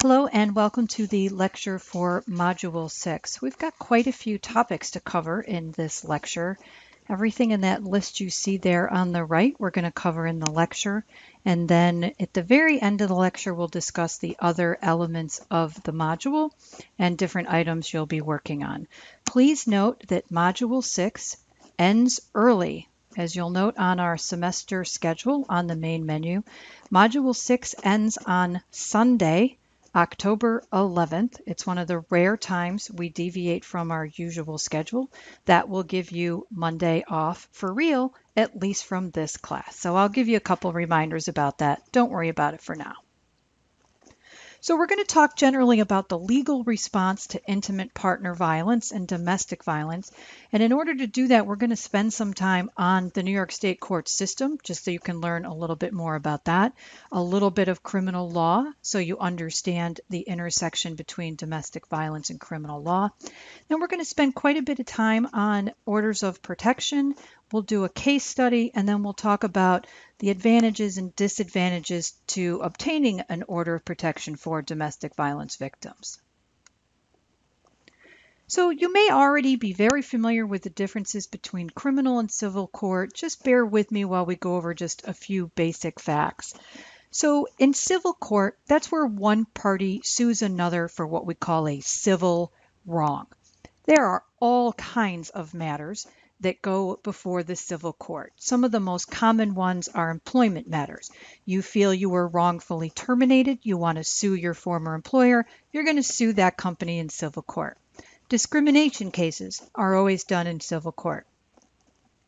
Hello and welcome to the lecture for Module 6. We've got quite a few topics to cover in this lecture. Everything in that list you see there on the right, we're going to cover in the lecture. And then at the very end of the lecture, we'll discuss the other elements of the module and different items you'll be working on. Please note that Module 6 ends early. As you'll note on our semester schedule on the main menu, Module 6 ends on Sunday, October 11th. It's one of the rare times we deviate from our usual schedule. That will give you Monday off for real, at least from this class. So I'll give you a couple reminders about that. Don't worry about it for now. So we're going to talk generally about the legal response to intimate partner violence and domestic violence. And in order to do that, we're going to spend some time on the New York State court system, just so you can learn a little bit more about that, a little bit of criminal law, so you understand the intersection between domestic violence and criminal law. Then we're going to spend quite a bit of time on orders of protection. We'll do a case study, and then we'll talk about the advantages and disadvantages to obtaining an order of protection for domestic violence victims. So you may already be very familiar with the differences between criminal and civil court. Just bear with me while we go over just a few basic facts. So in civil court, that's where one party sues another for what we call a civil wrong. There are all kinds of matters that go before the civil court. Some of the most common ones are employment matters. You feel you were wrongfully terminated, you want to sue your former employer, you're going to sue that company in civil court. Discrimination cases are always done in civil court.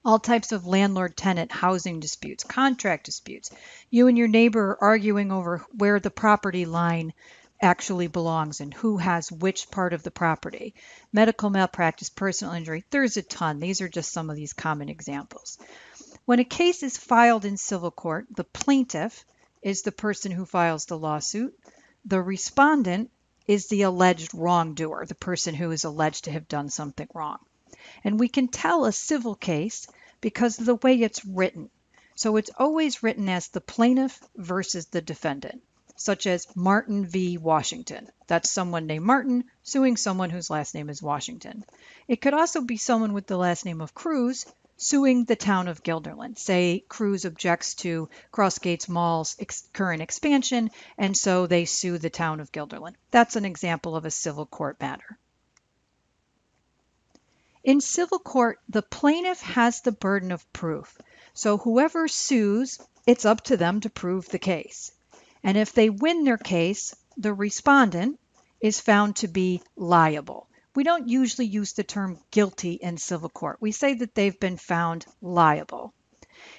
All types of landlord-tenant housing disputes, contract disputes. You and your neighbor are arguing over where the property line actually belongs and who has which part of the property. Medical malpractice, personal injury, there's a ton. These are just some of these common examples. When a case is filed in civil court, the plaintiff is the person who files the lawsuit. The respondent is the alleged wrongdoer, the person who is alleged to have done something wrong. And we can tell a civil case because of the way it's written. So it's always written as the plaintiff versus the defendant, such as Martin v. Washington. That's someone named Martin suing someone whose last name is Washington. It could also be someone with the last name of Cruz suing the town of Guilderland. Say Cruz objects to Crossgates Mall's current expansion, and so they sue the town of Guilderland. That's an example of a civil court matter. In civil court, the plaintiff has the burden of proof. So whoever sues, it's up to them to prove the case. And if they win their case, the respondent is found to be liable. We don't usually use the term guilty in civil court. We say that they've been found liable.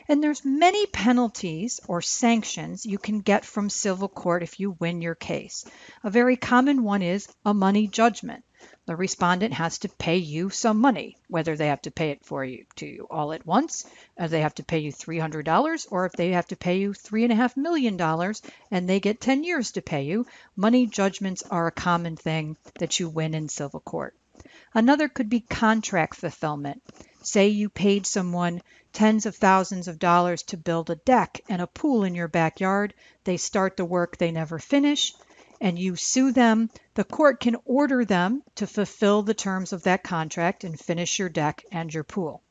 And there's many penalties or sanctions you can get from civil court if you win your case. A very common one is a money judgment. The respondent has to pay you some money, whether they have to pay it to you all at once, or they have to pay you $300, or if they have to pay you $3.5 million and they get 10 years to pay you. Money judgments are a common thing that you win in civil court. Another could be contract fulfillment. Say you paid someone tens of thousands of dollars to build a deck and a pool in your backyard. They start the work, they never finish, and you sue them. The court can order them to fulfill the terms of that contract and finish your deck and your pool.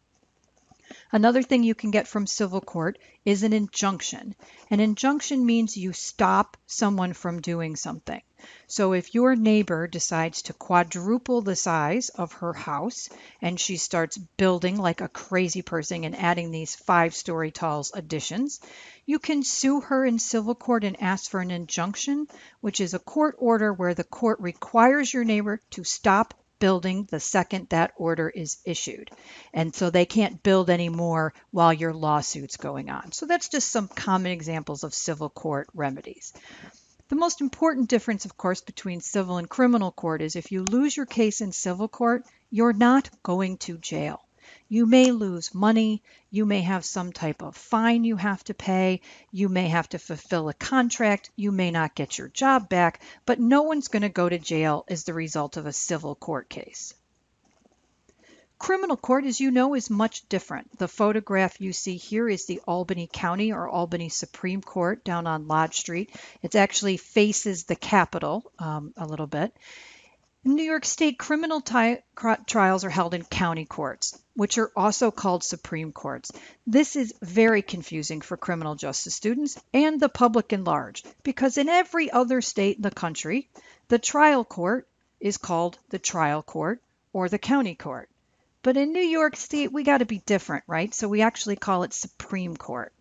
Another thing you can get from civil court is an injunction. An injunction means you stop someone from doing something. So if your neighbor decides to quadruple the size of her house and she starts building like a crazy person and adding these 5-story tall additions, you can sue her in civil court and ask for an injunction, which is a court order where the court requires your neighbor to stop building the second that order is issued. And so they can't build anymore while your lawsuit's going on. So that's just some common examples of civil court remedies. The most important difference, of course, between civil and criminal court is if you lose your case in civil court, you're not going to jail. You may lose money, you may have some type of fine you have to pay, you may have to fulfill a contract, you may not get your job back, but no one's going to go to jail as the result of a civil court case. Criminal court, as you know, is much different. The photograph you see here is the Albany County or Albany Supreme Court down on Lodge Street. It actually faces the Capitol a little bit. In New York State, criminal trials are held in county courts, which are also called Supreme Courts. This is very confusing for criminal justice students and the public in large, because in every other state in the country, the trial court is called the trial court or the county court. But in New York State, we got to be different, right? So we actually call it Supreme Court.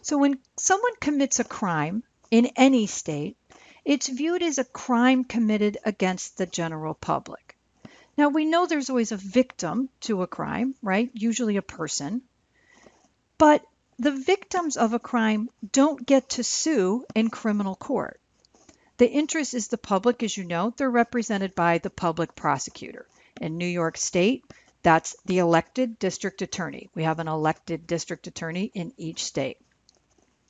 So when someone commits a crime in any state, it's viewed as a crime committed against the general public. Now, we know there's always a victim to a crime, right? Usually a person. But the victims of a crime don't get to sue in criminal court. The interest is the public, as you know. They're represented by the public prosecutor. In New York State, that's the elected district attorney. We have an elected district attorney in each state.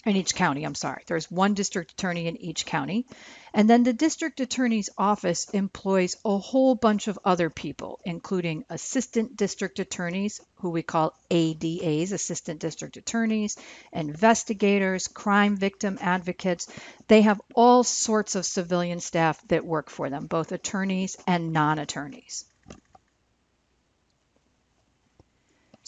In each county, I'm sorry. There's one district attorney in each county. And then the district attorney's office employs a whole bunch of other people, including assistant district attorneys, who we call ADAs, assistant district attorneys, investigators, crime victim advocates. They have all sorts of civilian staff that work for them, both attorneys and non-attorneys.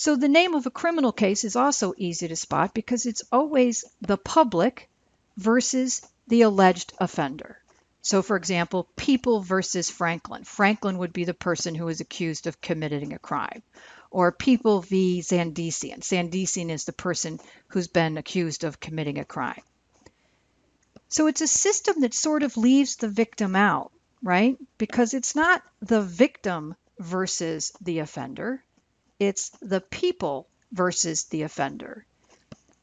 So the name of a criminal case is also easy to spot because it's always the public versus the alleged offender. So for example, People versus Franklin. Franklin would be the person who is accused of committing a crime. Or People v. Zandisian. Zandisian is the person who's been accused of committing a crime. So it's a system that sort of leaves the victim out, right? Because it's not the victim versus the offender. It's the people versus the offender.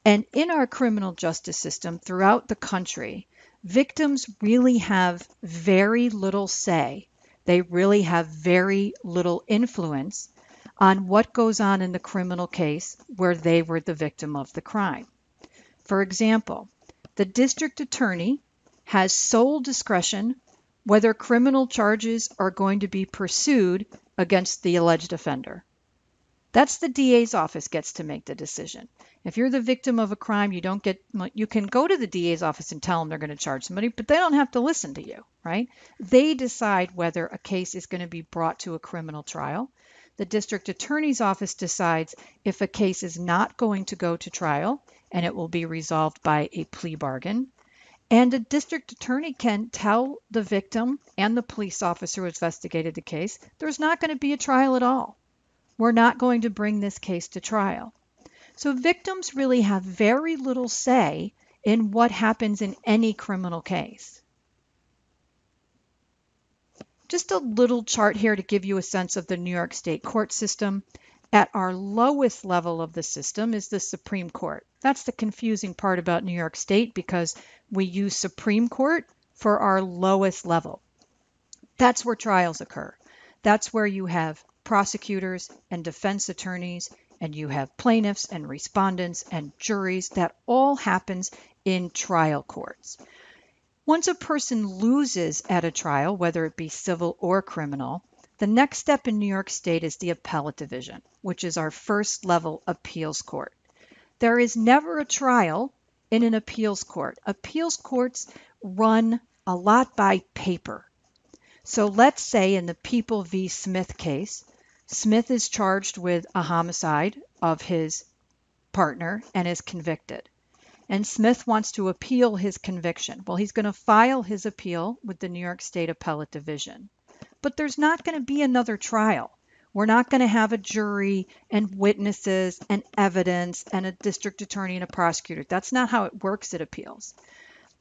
And in our criminal justice system throughout the country, victims really have very little say. They really have very little influence on what goes on in the criminal case where they were the victim of the crime. For example, the district attorney has sole discretion whether criminal charges are going to be pursued against the alleged offender. That's the DA's office gets to make the decision. If you're the victim of a crime, you can go to the DA's office and tell them they're going to charge somebody, but they don't have to listen to you, right? They decide whether a case is going to be brought to a criminal trial. The district attorney's office decides if a case is not going to go to trial and it will be resolved by a plea bargain. And a district attorney can tell the victim and the police officer who investigated the case, there's not going to be a trial at all. We're not going to bring this case to trial. So victims really have very little say in what happens in any criminal case. Just a little chart here to give you a sense of the New York State court system. At our lowest level of the system is the Supreme Court. That's the confusing part about New York State because we use Supreme Court for our lowest level. That's where trials occur. That's where you have prosecutors and defense attorneys, and you have plaintiffs and respondents and juries. That all happens in trial courts. Once a person loses at a trial, whether it be civil or criminal, the next step in New York State is the appellate division, which is our first level appeals court. There is never a trial in an appeals court. Appeals courts run a lot by paper. So let's say in the People v. Smith case, Smith is charged with a homicide of his partner and is convicted. And Smith wants to appeal his conviction. Well, he's going to file his appeal with the New York State Appellate Division. But there's not going to be another trial. We're not going to have a jury and witnesses and evidence and a district attorney and a prosecutor. That's not how it works at appeals.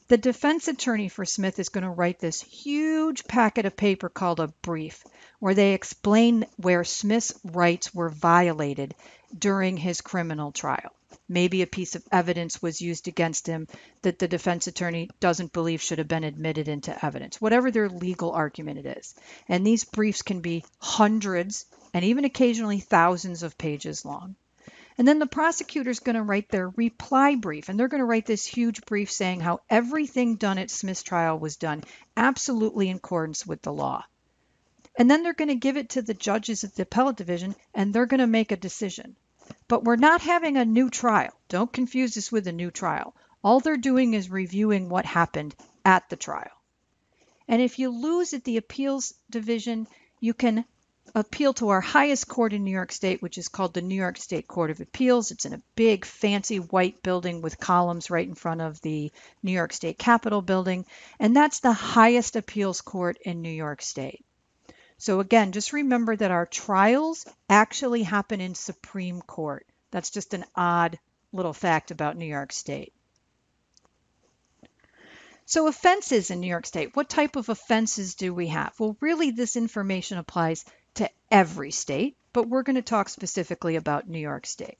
The defense attorney for Smith is going to write this huge packet of paper called a brief, where they explain where Smith's rights were violated during his criminal trial. Maybe a piece of evidence was used against him that the defense attorney doesn't believe should have been admitted into evidence, whatever their legal argument it is. And these briefs can be hundreds and even occasionally thousands of pages long. And then the prosecutor's going to write their reply brief, and they're going to write this huge brief saying how everything done at Smith's trial was done absolutely in accordance with the law. And then they're going to give it to the judges at the appellate division, and they're going to make a decision. But we're not having a new trial. Don't confuse this with a new trial. All they're doing is reviewing what happened at the trial. And if you lose at the appeals division, you can appeal to our highest court in New York State, which is called the New York State Court of Appeals. It's in a big, fancy white building with columns right in front of the New York State Capitol building. And that's the highest appeals court in New York State. So again, just remember that our trials actually happen in Supreme Court. That's just an odd little fact about New York State. So offenses in New York State, what type of offenses do we have? Well, really this information applies to every state, but we're going to talk specifically about New York State.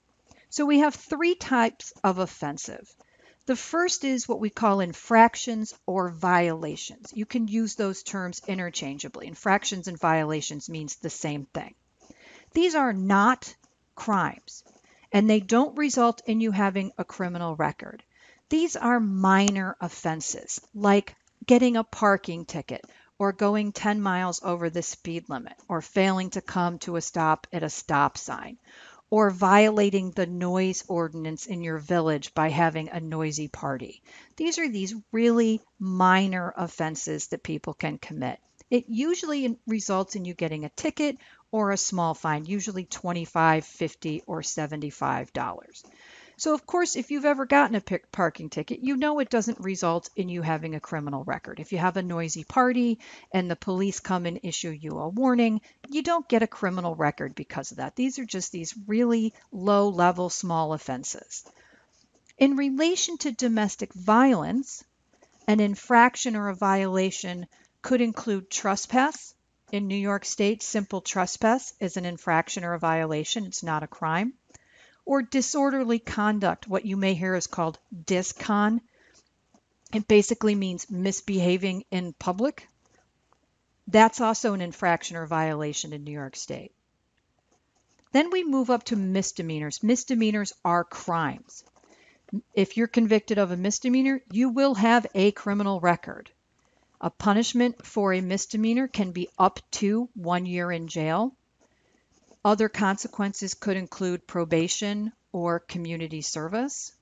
So we have three types of offensive. The first is what we call infractions or violations. You can use those terms interchangeably. Infractions and violations means the same thing. These are not crimes, and they don't result in you having a criminal record. These are minor offenses, like getting a parking ticket or going 10 miles over the speed limit or failing to come to a stop at a stop sign or violating the noise ordinance in your village by having a noisy party. These are these really minor offenses that people can commit. It usually results in you getting a ticket or a small fine, usually $25, $50, or $75. So of course, if you've ever gotten a parking ticket, you know it doesn't result in you having a criminal record. If you have a noisy party and the police come and issue you a warning, you don't get a criminal record because of that. These are just these really low-level small offenses. In relation to domestic violence, an infraction or a violation could include trespass. In New York State, simple trespass is an infraction or a violation. It's not a crime. Or disorderly conduct, what you may hear is called discon. It basically means misbehaving in public. That's also an infraction or violation in New York State. Then we move up to misdemeanors. Misdemeanors are crimes. If you're convicted of a misdemeanor, you will have a criminal record. A punishment for a misdemeanor can be up to 1 year in jail. Other consequences could include probation or community service.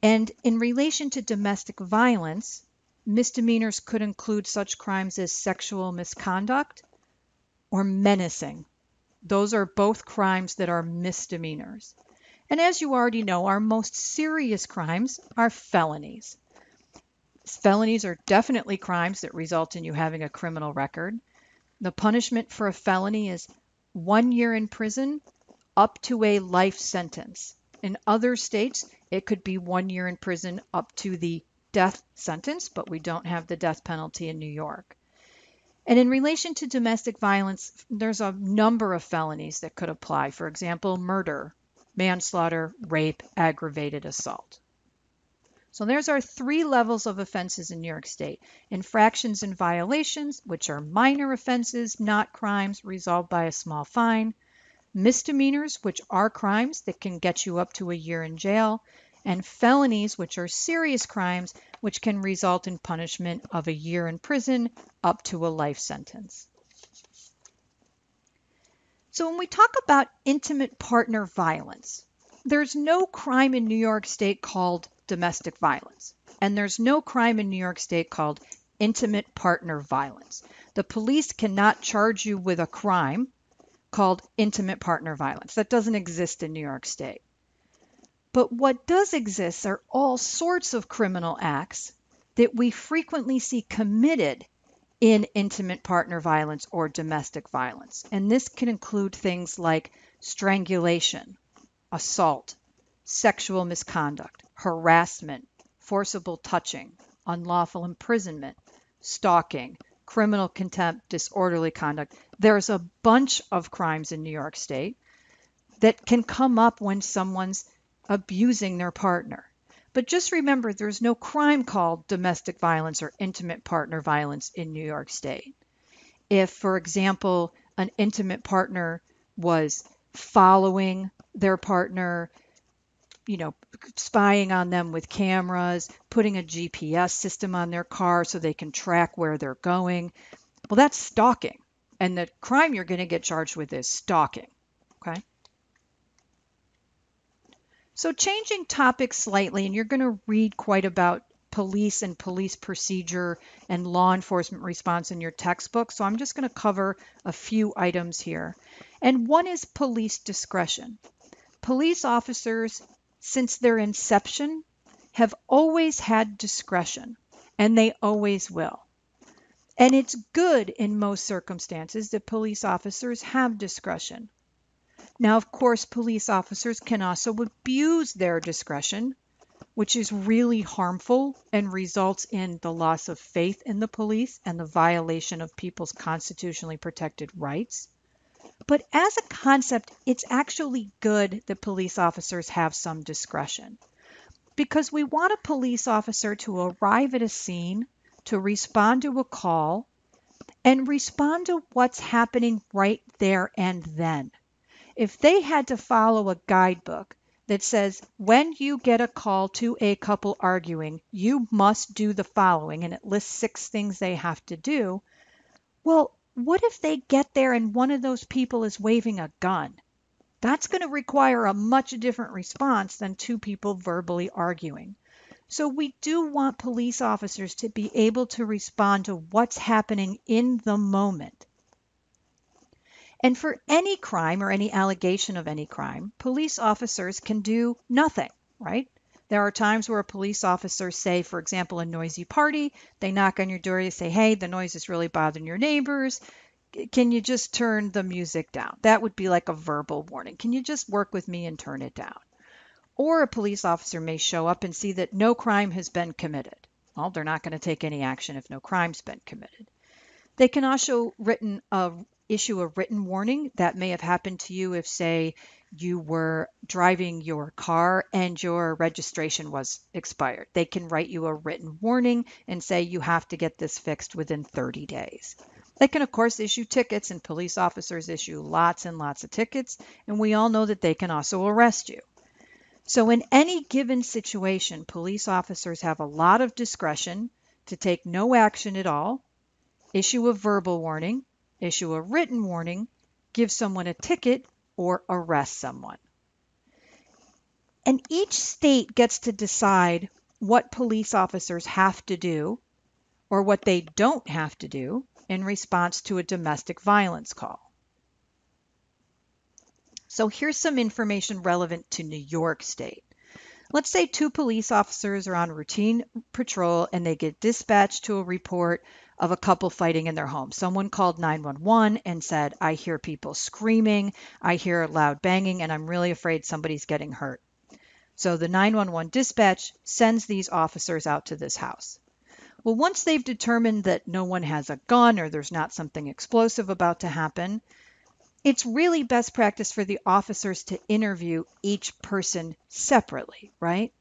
And in relation to domestic violence, misdemeanors could include such crimes as sexual misconduct or menacing. Those are both crimes that are misdemeanors. And as you already know, our most serious crimes are felonies. Felonies are definitely crimes that result in you having a criminal record. The punishment for a felony is 1 year in prison up to a life sentence. In other states, it could be 1 year in prison up to the death sentence, but we don't have the death penalty in New York. And in relation to domestic violence, there's a number of felonies that could apply. For example, murder, manslaughter, rape, aggravated assault. So there's our three levels of offenses in New York State. Infractions and violations, which are minor offenses, not crimes, resolved by a small fine. Misdemeanors, which are crimes that can get you up to a year in jail. And felonies, which are serious crimes, which can result in punishment of a year in prison up to a life sentence. So when we talk about intimate partner violence, there's no crime in New York State called domestic violence, and there's no crime in New York State called intimate partner violence. The police cannot charge you with a crime called intimate partner violence. That doesn't exist in New York State. But what does exist are all sorts of criminal acts that we frequently see committed in intimate partner violence or domestic violence. And this can include things like strangulation, assault, sexual misconduct, harassment, forcible touching, unlawful imprisonment, stalking, criminal contempt, disorderly conduct. There's a bunch of crimes in New York State that can come up when someone's abusing their partner. But just remember, there's no crime called domestic violence or intimate partner violence in New York State. If, for example, an intimate partner was following their partner, spying on them with cameras, putting a GPS system on their car so they can track where they're going, well, that's stalking. And the crime you're going to get charged with is stalking. Okay. So changing topics slightly, and you're going to read quite about police and police procedure and law enforcement response in your textbook. So I'm just going to cover a few items here. And one is police discretion. Police officers, since their inception, have always had discretion, and they always will. And it's good in most circumstances that police officers have discretion. Now, of course, police officers can also abuse their discretion, which is really harmful and results in the loss of faith in the police and the violation of people's constitutionally protected rights. But as a concept, it's actually good that police officers have some discretion because we want a police officer to arrive at a scene, to respond to a call, and respond to what's happening right there and then. If they had to follow a guidebook that says, when you get a call to a couple arguing, you must do the following, and it lists 6 things they have to do, well, what if they get there and one of those people is waving a gun? That's going to require a much different response than 2 people verbally arguing. So we do want police officers to be able to respond to what's happening in the moment. And for any crime or any allegation of any crime, police officers can do nothing, right? There are times where a police officer say, for example, a noisy party, they knock on your door, they say, hey, the noise is really bothering your neighbors. Can you just turn the music down? That would be like a verbal warning. Can you just work with me and turn it down? Or a police officer may show up and see that no crime has been committed. Well, they're not going to take any action if no crime's been committed. They can also issue a written warning. That may have happened to you if, say, you were driving your car and your registration was expired. They can write you a written warning and say you have to get this fixed within 30 days. They can, of course, issue tickets, and police officers issue lots and lots of tickets, and we all know that they can also arrest you. So in any given situation, police officers have a lot of discretion to take no action at all, issue a verbal warning, issue a written warning, give someone a ticket, or arrest someone. And each state gets to decide what police officers have to do or what they don't have to do in response to a domestic violence call. So here's some information relevant to New York State. Let's say 2 police officers are on routine patrol and they get dispatched to a report of a couple fighting in their home. Someone called 911 and said, I hear people screaming, I hear loud banging, and I'm really afraid somebody's getting hurt. So the 911 dispatch sends these officers out to this house. Well, once they've determined that no one has a gun or there's not something explosive about to happen, it's really best practice for the officers to interview each person separately, right?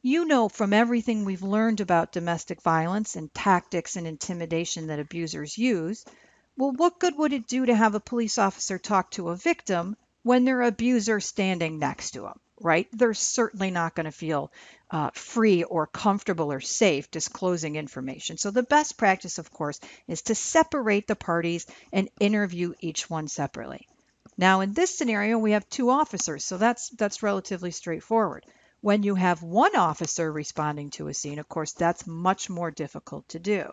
You know from everything we've learned about domestic violence and tactics and intimidation that abusers use, well, what good would it do to have a police officer talk to a victim when their abuser standing next to them, right? They're certainly not going to feel free or comfortable or safe disclosing information. So the best practice, of course, is to separate the parties and interview each one separately. Now, in this scenario, we have 2 officers, so that's relatively straightforward. When you have 1 officer responding to a scene, of course, that's much more difficult to do.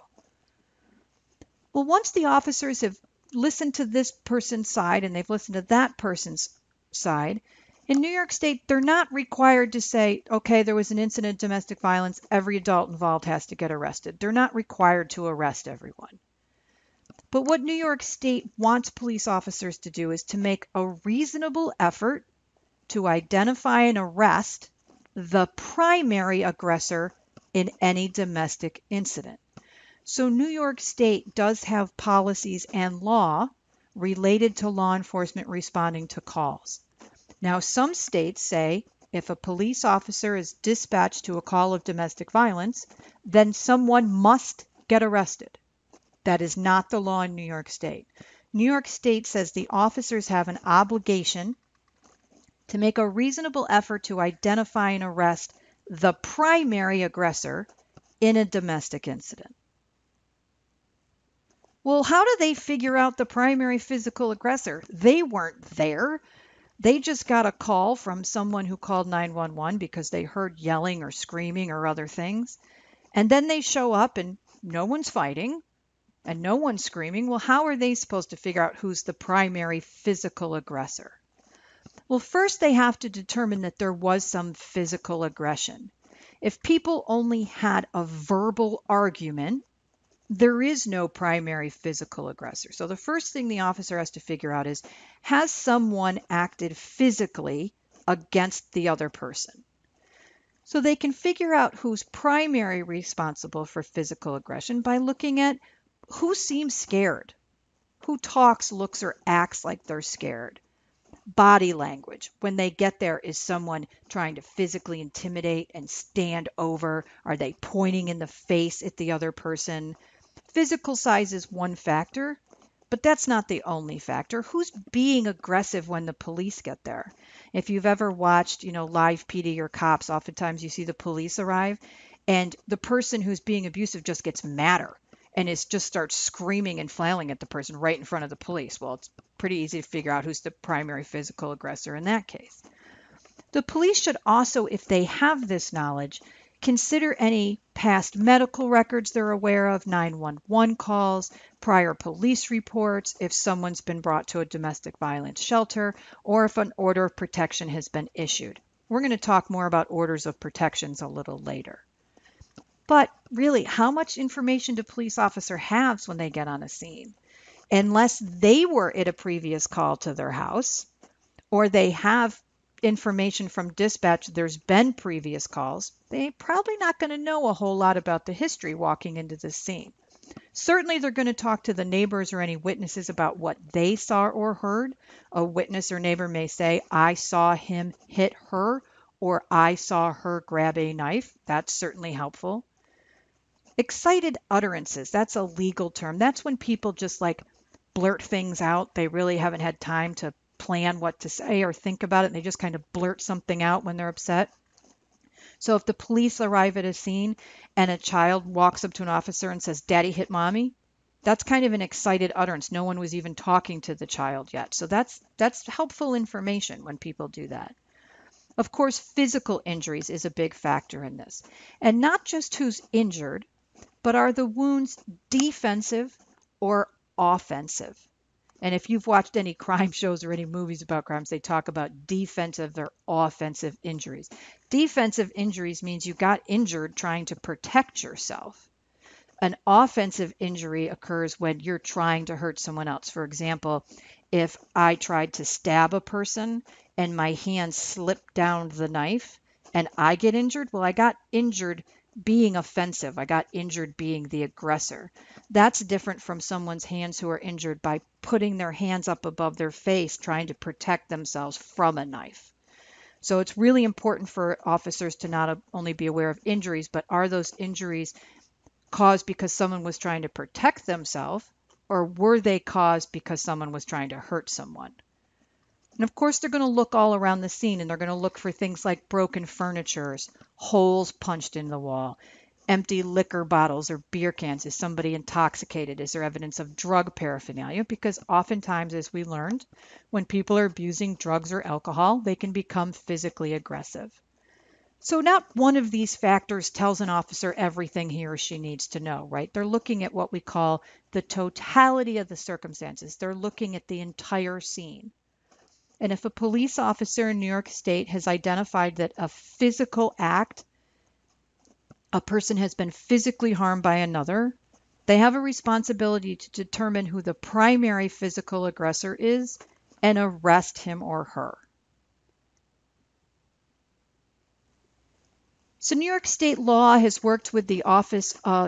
Well, once the officers have listened to this person's side and they've listened to that person's side, in New York State, they're not required to say, okay, there was an incident of domestic violence, every adult involved has to get arrested. They're not required to arrest everyone. But what New York State wants police officers to do is to make a reasonable effort to identify and arrest the primary aggressor in any domestic incident. So New York State does have policies and law related to law enforcement responding to calls. Now, some states say if a police officer is dispatched to a call of domestic violence, then someone must get arrested. That is not the law in New York State. New York State says the officers have an obligation to make a reasonable effort to identify and arrest the primary aggressor in a domestic incident. Well, how do they figure out the primary physical aggressor? They weren't there. They just got a call from someone who called 911 because they heard yelling or screaming or other things. And then they show up and no one's fighting and no one's screaming. Well, how are they supposed to figure out who's the primary physical aggressor? Well, first they have to determine that there was some physical aggression. If people only had a verbal argument, there is no primary physical aggressor. So the first thing the officer has to figure out is, has someone acted physically against the other person? So they can figure out who's primary responsible for physical aggression by looking at who seems scared, who talks, looks, or acts like they're scared. Body language. When they get there, is someone trying to physically intimidate and stand over? Are they pointing in the face at the other person? Physical size is one factor, but that's not the only factor. Who's being aggressive when the police get there? If you've ever watched, live PD or cops, oftentimes you see the police arrive and the person who's being abusive just gets madder and just starts screaming and flailing at the person right in front of the police. Well, it's pretty easy to figure out who's the primary physical aggressor in that case. The police should also, if they have this knowledge, consider any past medical records they're aware of, 911 calls, prior police reports, if someone's been brought to a domestic violence shelter, or if an order of protection has been issued. We're going to talk more about orders of protections a little later. But really, how much information do police officer have when they get on a scene? Unless they were at a previous call to their house, or they have information from dispatch, there's been previous calls, they're probably not going to know a whole lot about the history walking into the scene. Certainly they're going to talk to the neighbors or any witnesses about what they saw or heard. A witness or neighbor may say, I saw him hit her, or I saw her grab a knife. That's certainly helpful. Excited utterances, that's a legal term. That's when people just blurt things out. They really haven't had time to plan what to say or think about it, and they just kind of blurt something out when they're upset. So if the police arrive at a scene and a child walks up to an officer and says, Daddy hit mommy, that's kind of an excited utterance. No one was even talking to the child yet. So that's helpful information when people do that. Of course, physical injuries is a big factor in this. And not just who's injured, but are the wounds defensive or offensive? And if you've watched any crime shows or any movies about crimes, they talk about defensive or offensive injuries. Defensive injuries means you got injured trying to protect yourself. An offensive injury occurs when you're trying to hurt someone else. For example, if I tried to stab a person and my hand slipped down the knife and I get injured, well, I got injured being offensive. I got injured being the aggressor. That's different from someone's hands who are injured by putting their hands up above their face, trying to protect themselves from a knife. So it's really important for officers to not only be aware of injuries, but are those injuries caused because someone was trying to protect themselves, or were they caused because someone was trying to hurt someone? And of course, they're going to look all around the scene, and they're going to look for things like broken furniture, holes punched in the wall, empty liquor bottles or beer cans. Is somebody intoxicated? Is there evidence of drug paraphernalia? Because oftentimes, as we learned, when people are abusing drugs or alcohol, they can become physically aggressive. So not one of these factors tells an officer everything he or she needs to know, right? They're looking at what we call the totality of the circumstances. They're looking at the entire scene. And if a police officer in New York State has identified that a physical act, a person has been physically harmed by another, they have a responsibility to determine who the primary physical aggressor is and arrest him or her. So New York State law has worked with the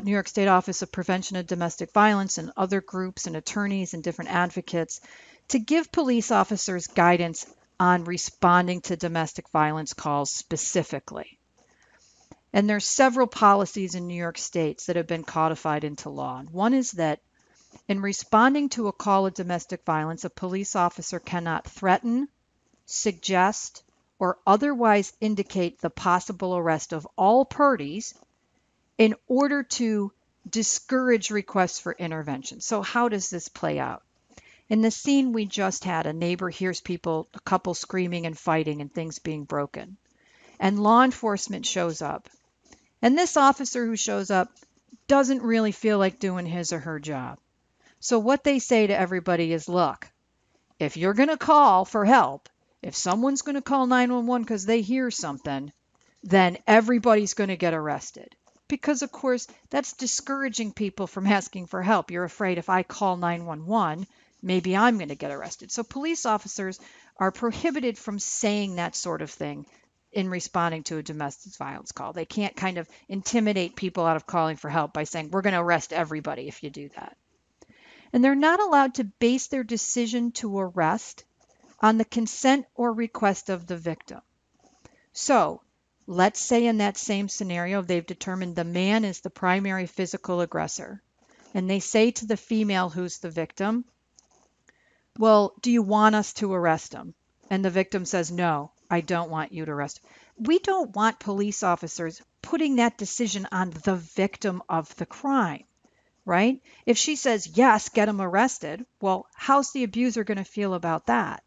New York State Office of Prevention of Domestic Violence and other groups and attorneys and different advocates to give police officers guidance on responding to domestic violence calls specifically. And there's several policies in New York State that have been codified into law. And one is that in responding to a call of domestic violence, a police officer cannot threaten, suggest, or otherwise indicate the possible arrest of all parties in order to discourage requests for intervention. So how does this play out? In the scene we just had, a neighbor hears people, a couple screaming and fighting and things being broken. And law enforcement shows up. And this officer who shows up doesn't really feel like doing his or her job. So what they say to everybody is, look, if you're going to call for help, if someone's going to call 911 because they hear something, then everybody's going to get arrested. Because, of course, that's discouraging people from asking for help. You're afraid if I call 911, maybe I'm going to get arrested. So police officers are prohibited from saying that sort of thing in responding to a domestic violence call. They can't kind of intimidate people out of calling for help by saying, we're going to arrest everybody if you do that. And they're not allowed to base their decision to arrest on the consent or request of the victim. So let's say in that same scenario, they've determined the man is the primary physical aggressor. And they say to the female who's the victim, well, do you want us to arrest him? And the victim says, no, I don't want you to arrest him. We don't want police officers putting that decision on the victim of the crime, right? If she says, yes, get him arrested, well, how's the abuser going to feel about that?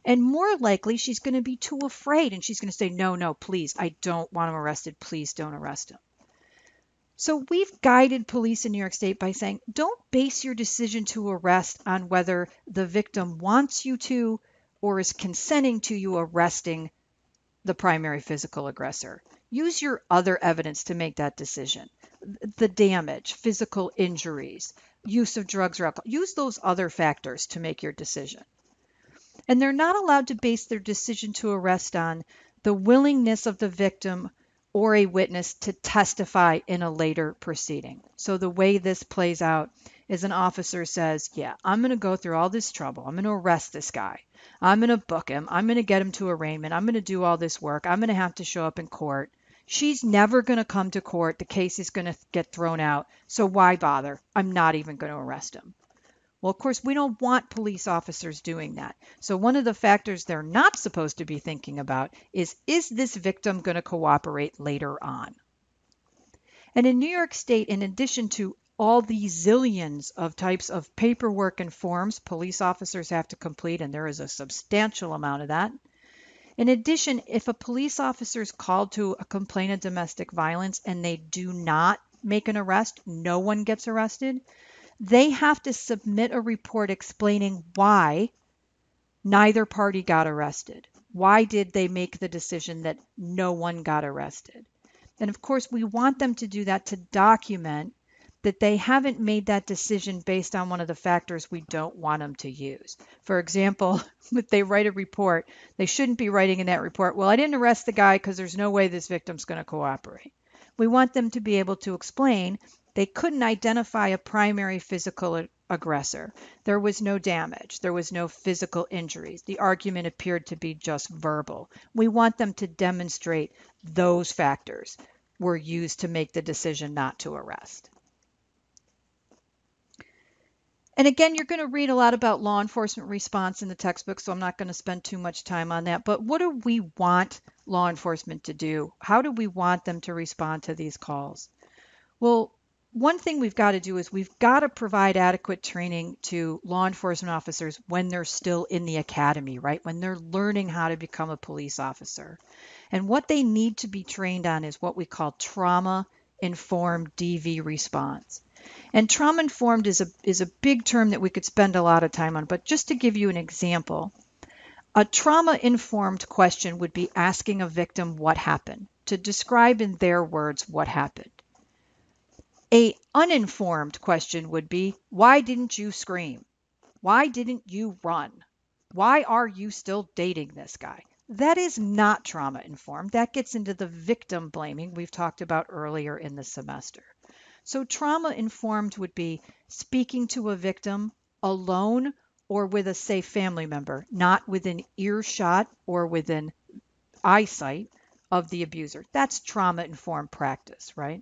And more likely, she's going to be too afraid and she's going to say, no, no, please, I don't want him arrested. Please don't arrest him. So we've guided police in New York State by saying, don't base your decision to arrest on whether the victim wants you to or is consenting to you arresting the primary physical aggressor. Use your other evidence to make that decision. The damage, physical injuries, use of drugs or alcohol. Use those other factors to make your decision. And they're not allowed to base their decision to arrest on the willingness of the victim or a witness to testify in a later proceeding. So the way this plays out is an officer says, yeah, I'm going to go through all this trouble. I'm going to arrest this guy. I'm going to book him. I'm going to get him to arraignment. I'm going to do all this work. I'm going to have to show up in court. She's never going to come to court. The case is going to get thrown out. So why bother? I'm not even going to arrest him. Well, of course, we don't want police officers doing that. So one of the factors they're not supposed to be thinking about is this victim going to cooperate later on? And in New York State, in addition to all these zillions of types of paperwork and forms police officers have to complete, and there is a substantial amount of that. In addition, if a police officer is called to a complaint of domestic violence and they do not make an arrest, no one gets arrested, they have to submit a report explaining why neither party got arrested. Why did they make the decision that no one got arrested? And of course, we want them to do that to document that they haven't made that decision based on one of the factors we don't want them to use. For example, if they write a report, they shouldn't be writing in that report, well, I didn't arrest the guy because there's no way this victim's going to cooperate. We want them to be able to explain they couldn't identify a primary physical aggressor. There was no damage. There was no physical injuries. The argument appeared to be just verbal. We want them to demonstrate those factors were used to make the decision not to arrest. And again, you're going to read a lot about law enforcement response in the textbook, so I'm not going to spend too much time on that. But what do we want law enforcement to do? How do we want them to respond to these calls? Well, one thing we've got to do is we've got to provide adequate training to law enforcement officers when they're still in the academy, right? When they're learning how to become a police officer. And what they need to be trained on is what we call trauma-informed DV response. And trauma-informed is a big term that we could spend a lot of time on, but just to give you an example, a trauma-informed question would be asking a victim what happened, to describe in their words what happened. A uninformed question would be, why didn't you scream? Why didn't you run? Why are you still dating this guy? That is not trauma-informed. That gets into the victim blaming we've talked about earlier in the semester. So trauma-informed would be speaking to a victim alone or with a safe family member, not within earshot or within eyesight of the abuser. That's trauma-informed practice, right?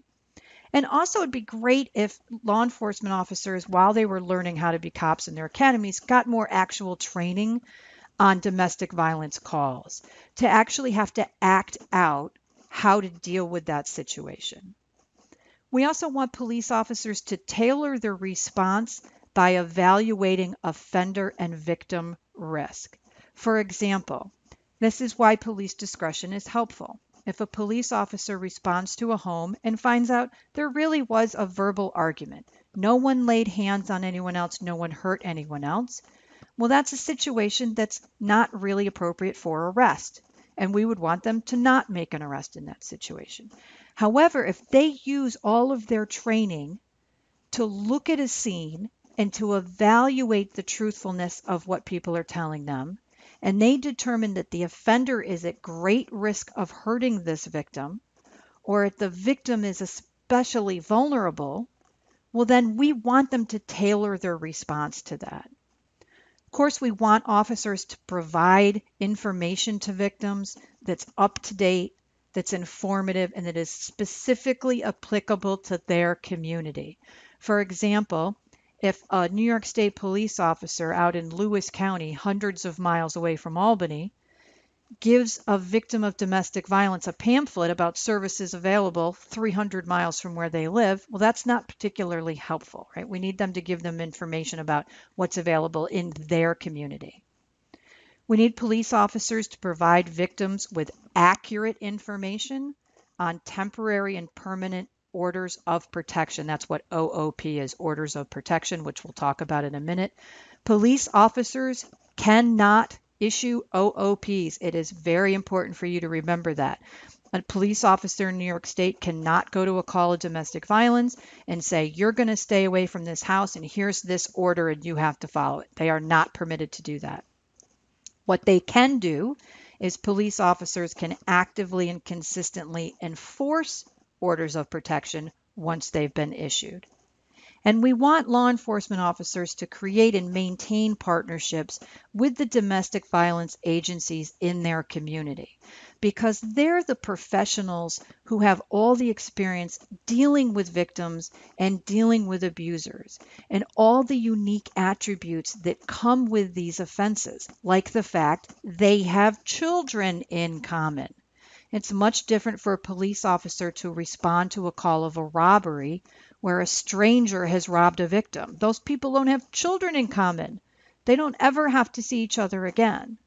And also it'd be great if law enforcement officers, while they were learning how to be cops in their academies, got more actual training on domestic violence calls to actually have to act out how to deal with that situation. We also want police officers to tailor their response by evaluating offender and victim risk. For example, this is why police discretion is helpful. If a police officer responds to a home and finds out there really was a verbal argument, no one laid hands on anyone else, no one hurt anyone else, well, that's a situation that's not really appropriate for arrest. And we would want them to not make an arrest in that situation. However, if they use all of their training to look at a scene and to evaluate the truthfulness of what people are telling them, and they determine that the offender is at great risk of hurting this victim, or if the victim is especially vulnerable, well, then we want them to tailor their response to that. Of course, we want officers to provide information to victims that's up to date, that's informative, and that is specifically applicable to their community. For example, if a New York State police officer out in Lewis County, hundreds of miles away from Albany, gives a victim of domestic violence a pamphlet about services available 300 miles from where they live, well, that's not particularly helpful, right? We need them to give them information about what's available in their community. We need police officers to provide victims with accurate information on temporary and permanent orders of protection. That's what OOP is, orders of protection, which we'll talk about in a minute. Police officers cannot issue OOPs. It is very important for you to remember that. A police officer in New York State cannot go to a call of domestic violence and say, you're going to stay away from this house and here's this order and you have to follow it. They are not permitted to do that. What they can do is police officers can actively and consistently enforce orders of protection once they've been issued. And we want law enforcement officers to create and maintain partnerships with the domestic violence agencies in their community, because they're the professionals who have all the experience dealing with victims and dealing with abusers, and all the unique attributes that come with these offenses, like the fact they have children in common. It's much different for a police officer to respond to a call of a robbery where a stranger has robbed a victim. Those people don't have children in common. They don't ever have to see each other again.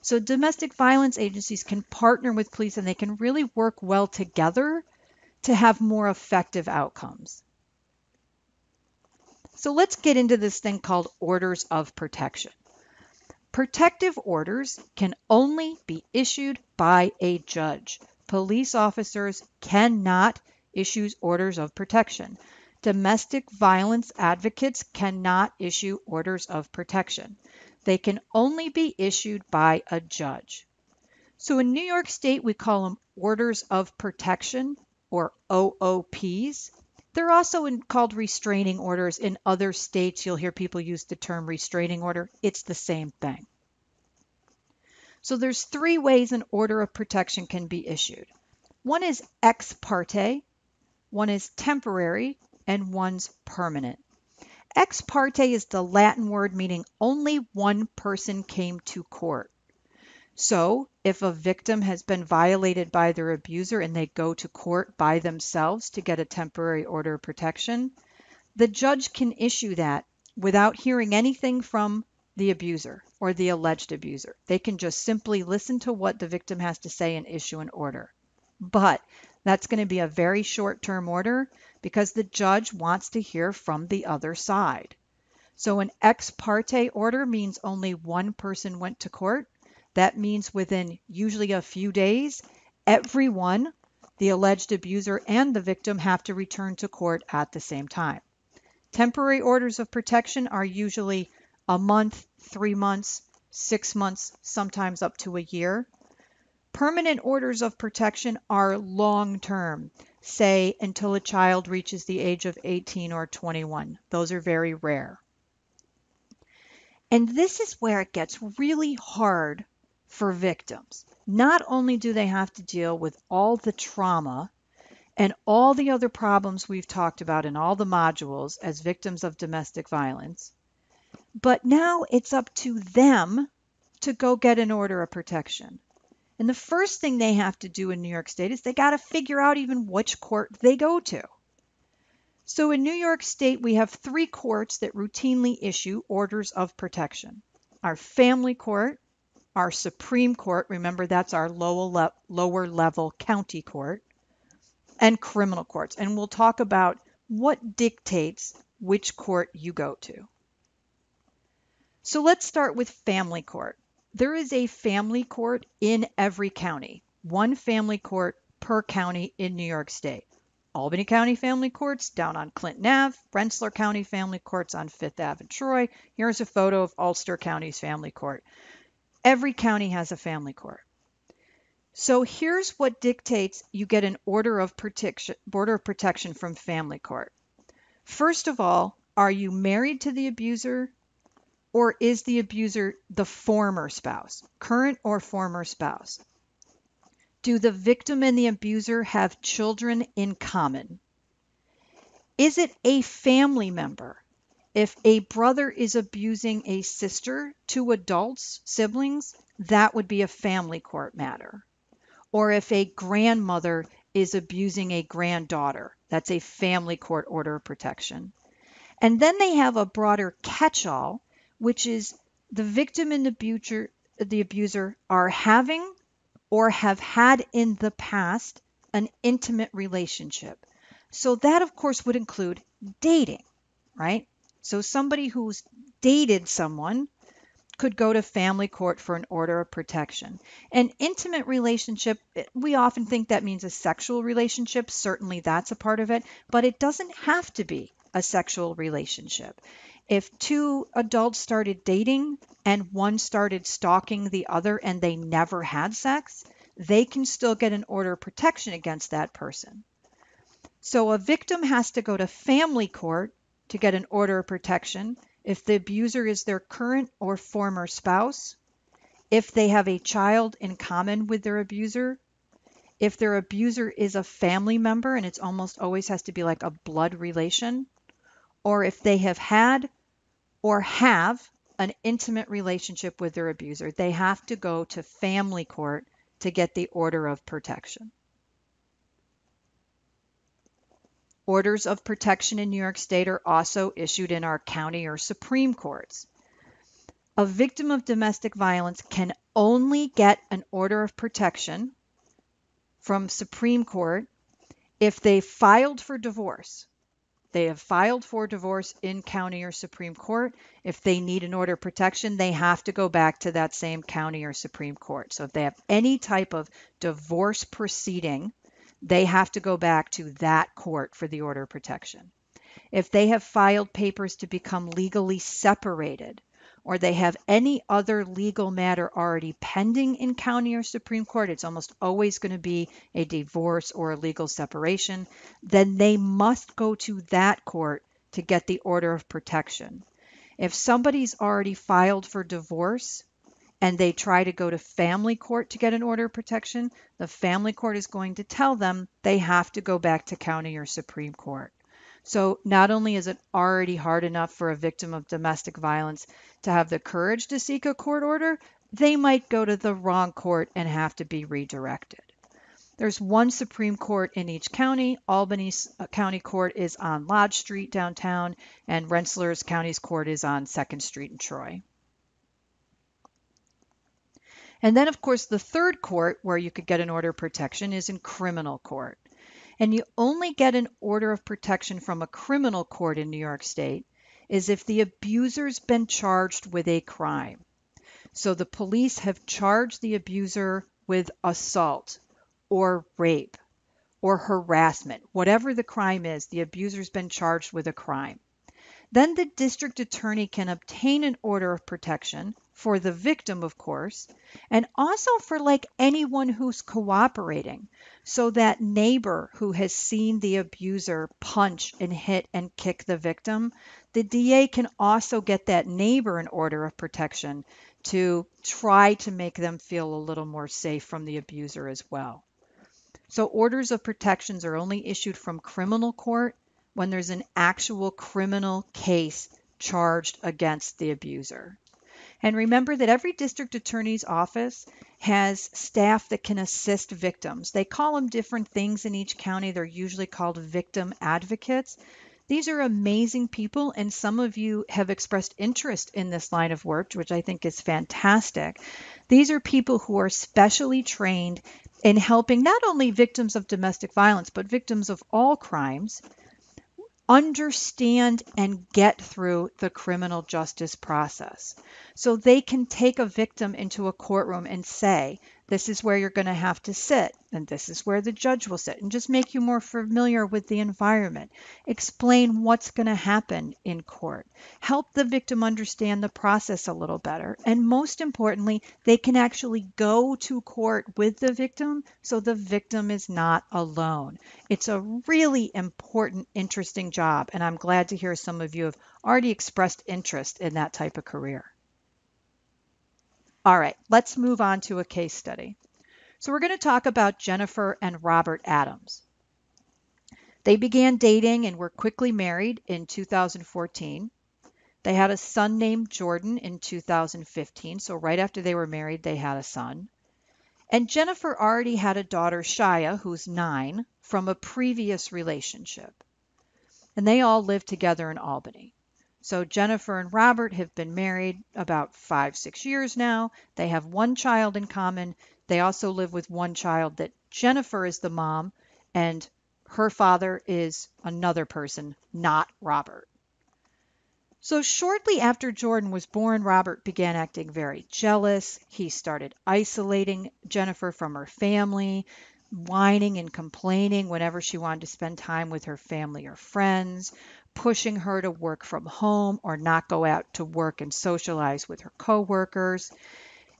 So domestic violence agencies can partner with police and they can really work well together to have more effective outcomes. So let's get into this thing called orders of protection. Protective orders can only be issued by a judge. Police officers cannot issue orders of protection. Domestic violence advocates cannot issue orders of protection. They can only be issued by a judge. So in New York State, we call them orders of protection, or OOPs. They're also called restraining orders. In other states, you'll hear people use the term restraining order. It's the same thing. So there's three ways an order of protection can be issued. One is ex parte, one is temporary, and one's permanent. Ex parte is the Latin word meaning only one person came to court. So if a victim has been violated by their abuser and they go to court by themselves to get a temporary order of protection, the judge can issue that without hearing anything from the abuser or the alleged abuser. They can just simply listen to what the victim has to say and issue an order. But that's going to be a very short-term order because the judge wants to hear from the other side. So an ex parte order means only one person went to court. That means within usually a few days, everyone, the alleged abuser and the victim, have to return to court at the same time. Temporary orders of protection are usually a month, 3 months, 6 months, sometimes up to a year. Permanent orders of protection are long-term, say until a child reaches the age of 18 or 21. Those are very rare. And this is where it gets really hard for victims. Not only do they have to deal with all the trauma and all the other problems we've talked about in all the modules as victims of domestic violence, but now it's up to them to go get an order of protection. And the first thing they have to do in New York State is they got to figure out even which court they go to. So in New York State, we have three courts that routinely issue orders of protection. Our family court, our Supreme Court, remember that's our lower level county court, and criminal courts. And we'll talk about what dictates which court you go to. So let's start with family court. There is a family court in every county, one family court per county in New York State. Albany County Family Courts down on Clinton Ave, Rensselaer County Family Courts on Fifth Ave in Troy. Here's a photo of Ulster County's family court. Every county has a family court. So here's what dictates you get an order of protection from family court. First of all, are you married to the abuser, or is the abuser the former spouse, current or former spouse? Do the victim and the abuser have children in common? Is it a family member? If a brother is abusing a sister, two adults, siblings, that would be a family court matter. Or if a grandmother is abusing a granddaughter, that's a family court order of protection. And then they have a broader catch-all, which is the victim and the abuser are having or have had in the past an intimate relationship. So that, of course, would include dating, right? So somebody who's dated someone could go to family court for an order of protection. An intimate relationship, we often think that means a sexual relationship. Certainly that's a part of it, but it doesn't have to be a sexual relationship. If two adults started dating and one started stalking the other and they never had sex, they can still get an order of protection against that person. So a victim has to go to family court to get an order of protection if the abuser is their current or former spouse, if they have a child in common with their abuser, if their abuser is a family member, and it's almost always has to be like a blood relation, or if they have had or have an intimate relationship with their abuser. They have to go to family court to get the order of protection. Orders of protection in New York State are also issued in our county or Supreme Courts. A victim of domestic violence can only get an order of protection from Supreme Court if they filed for divorce. They have filed for divorce in county or Supreme Court. If they need an order of protection, they have to go back to that same county or Supreme Court. So if they have any type of divorce proceeding, they have to go back to that court for the order of protection. If they have filed papers to become legally separated, or they have any other legal matter already pending in county or Supreme Court, it's almost always going to be a divorce or a legal separation, then they must go to that court to get the order of protection. If somebody's already filed for divorce and they try to go to family court to get an order of protection, the family court is going to tell them they have to go back to county or Supreme Court. So not only is it already hard enough for a victim of domestic violence to have the courage to seek a court order, they might go to the wrong court and have to be redirected. There's one Supreme Court in each county. Albany's County Court is on Lodge Street downtown, and Rensselaer's County's Court is on 2nd Street in Troy. And then, of course, the third court where you could get an order of protection is in criminal court. And you only get an order of protection from a criminal court in New York State is if the abuser's been charged with a crime. So the police have charged the abuser with assault or rape or harassment. Whatever the crime is, the abuser's been charged with a crime. Then the district attorney can obtain an order of protection for the victim, of course, and also for like anyone who's cooperating. So that neighbor who has seen the abuser punch and hit and kick the victim, the DA can also get that neighbor an order of protection to try to make them feel a little more safe from the abuser as well. So orders of protections are only issued from criminal court when there's an actual criminal case charged against the abuser. And remember that every district attorney's office has staff that can assist victims. They call them different things in each county. They're usually called victim advocates. These are amazing people, and some of you have expressed interest in this line of work, which I think is fantastic. These are people who are specially trained in helping not only victims of domestic violence, but victims of all crimes understand and get through the criminal justice process. So they can take a victim into a courtroom and say, this is where you're going to have to sit, and this is where the judge will sit, and just make you more familiar with the environment. Explain what's going to happen in court. Help the victim understand the process a little better. And most importantly, they can actually go to court with the victim so the victim is not alone. It's a really important, interesting job, and I'm glad to hear some of you have already expressed interest in that type of career. All right, let's move on to a case study. So we're going to talk about Jennifer and Robert Adams. They began dating and were quickly married in 2014. They had a son named Jordan in 2015, so right after they were married, they had a son. And Jennifer already had a daughter, Shia, who's 9, from a previous relationship. And they all live together in Albany. So Jennifer and Robert have been married about 5-6 years now. They have one child in common. They also live with one child that Jennifer is the mom, and her father is another person, not Robert. So shortly after Jordan was born, Robert began acting very jealous. He started isolating Jennifer from her family, whining and complaining whenever she wanted to spend time with her family or friends, pushing her to work from home or not go out to work and socialize with her coworkers.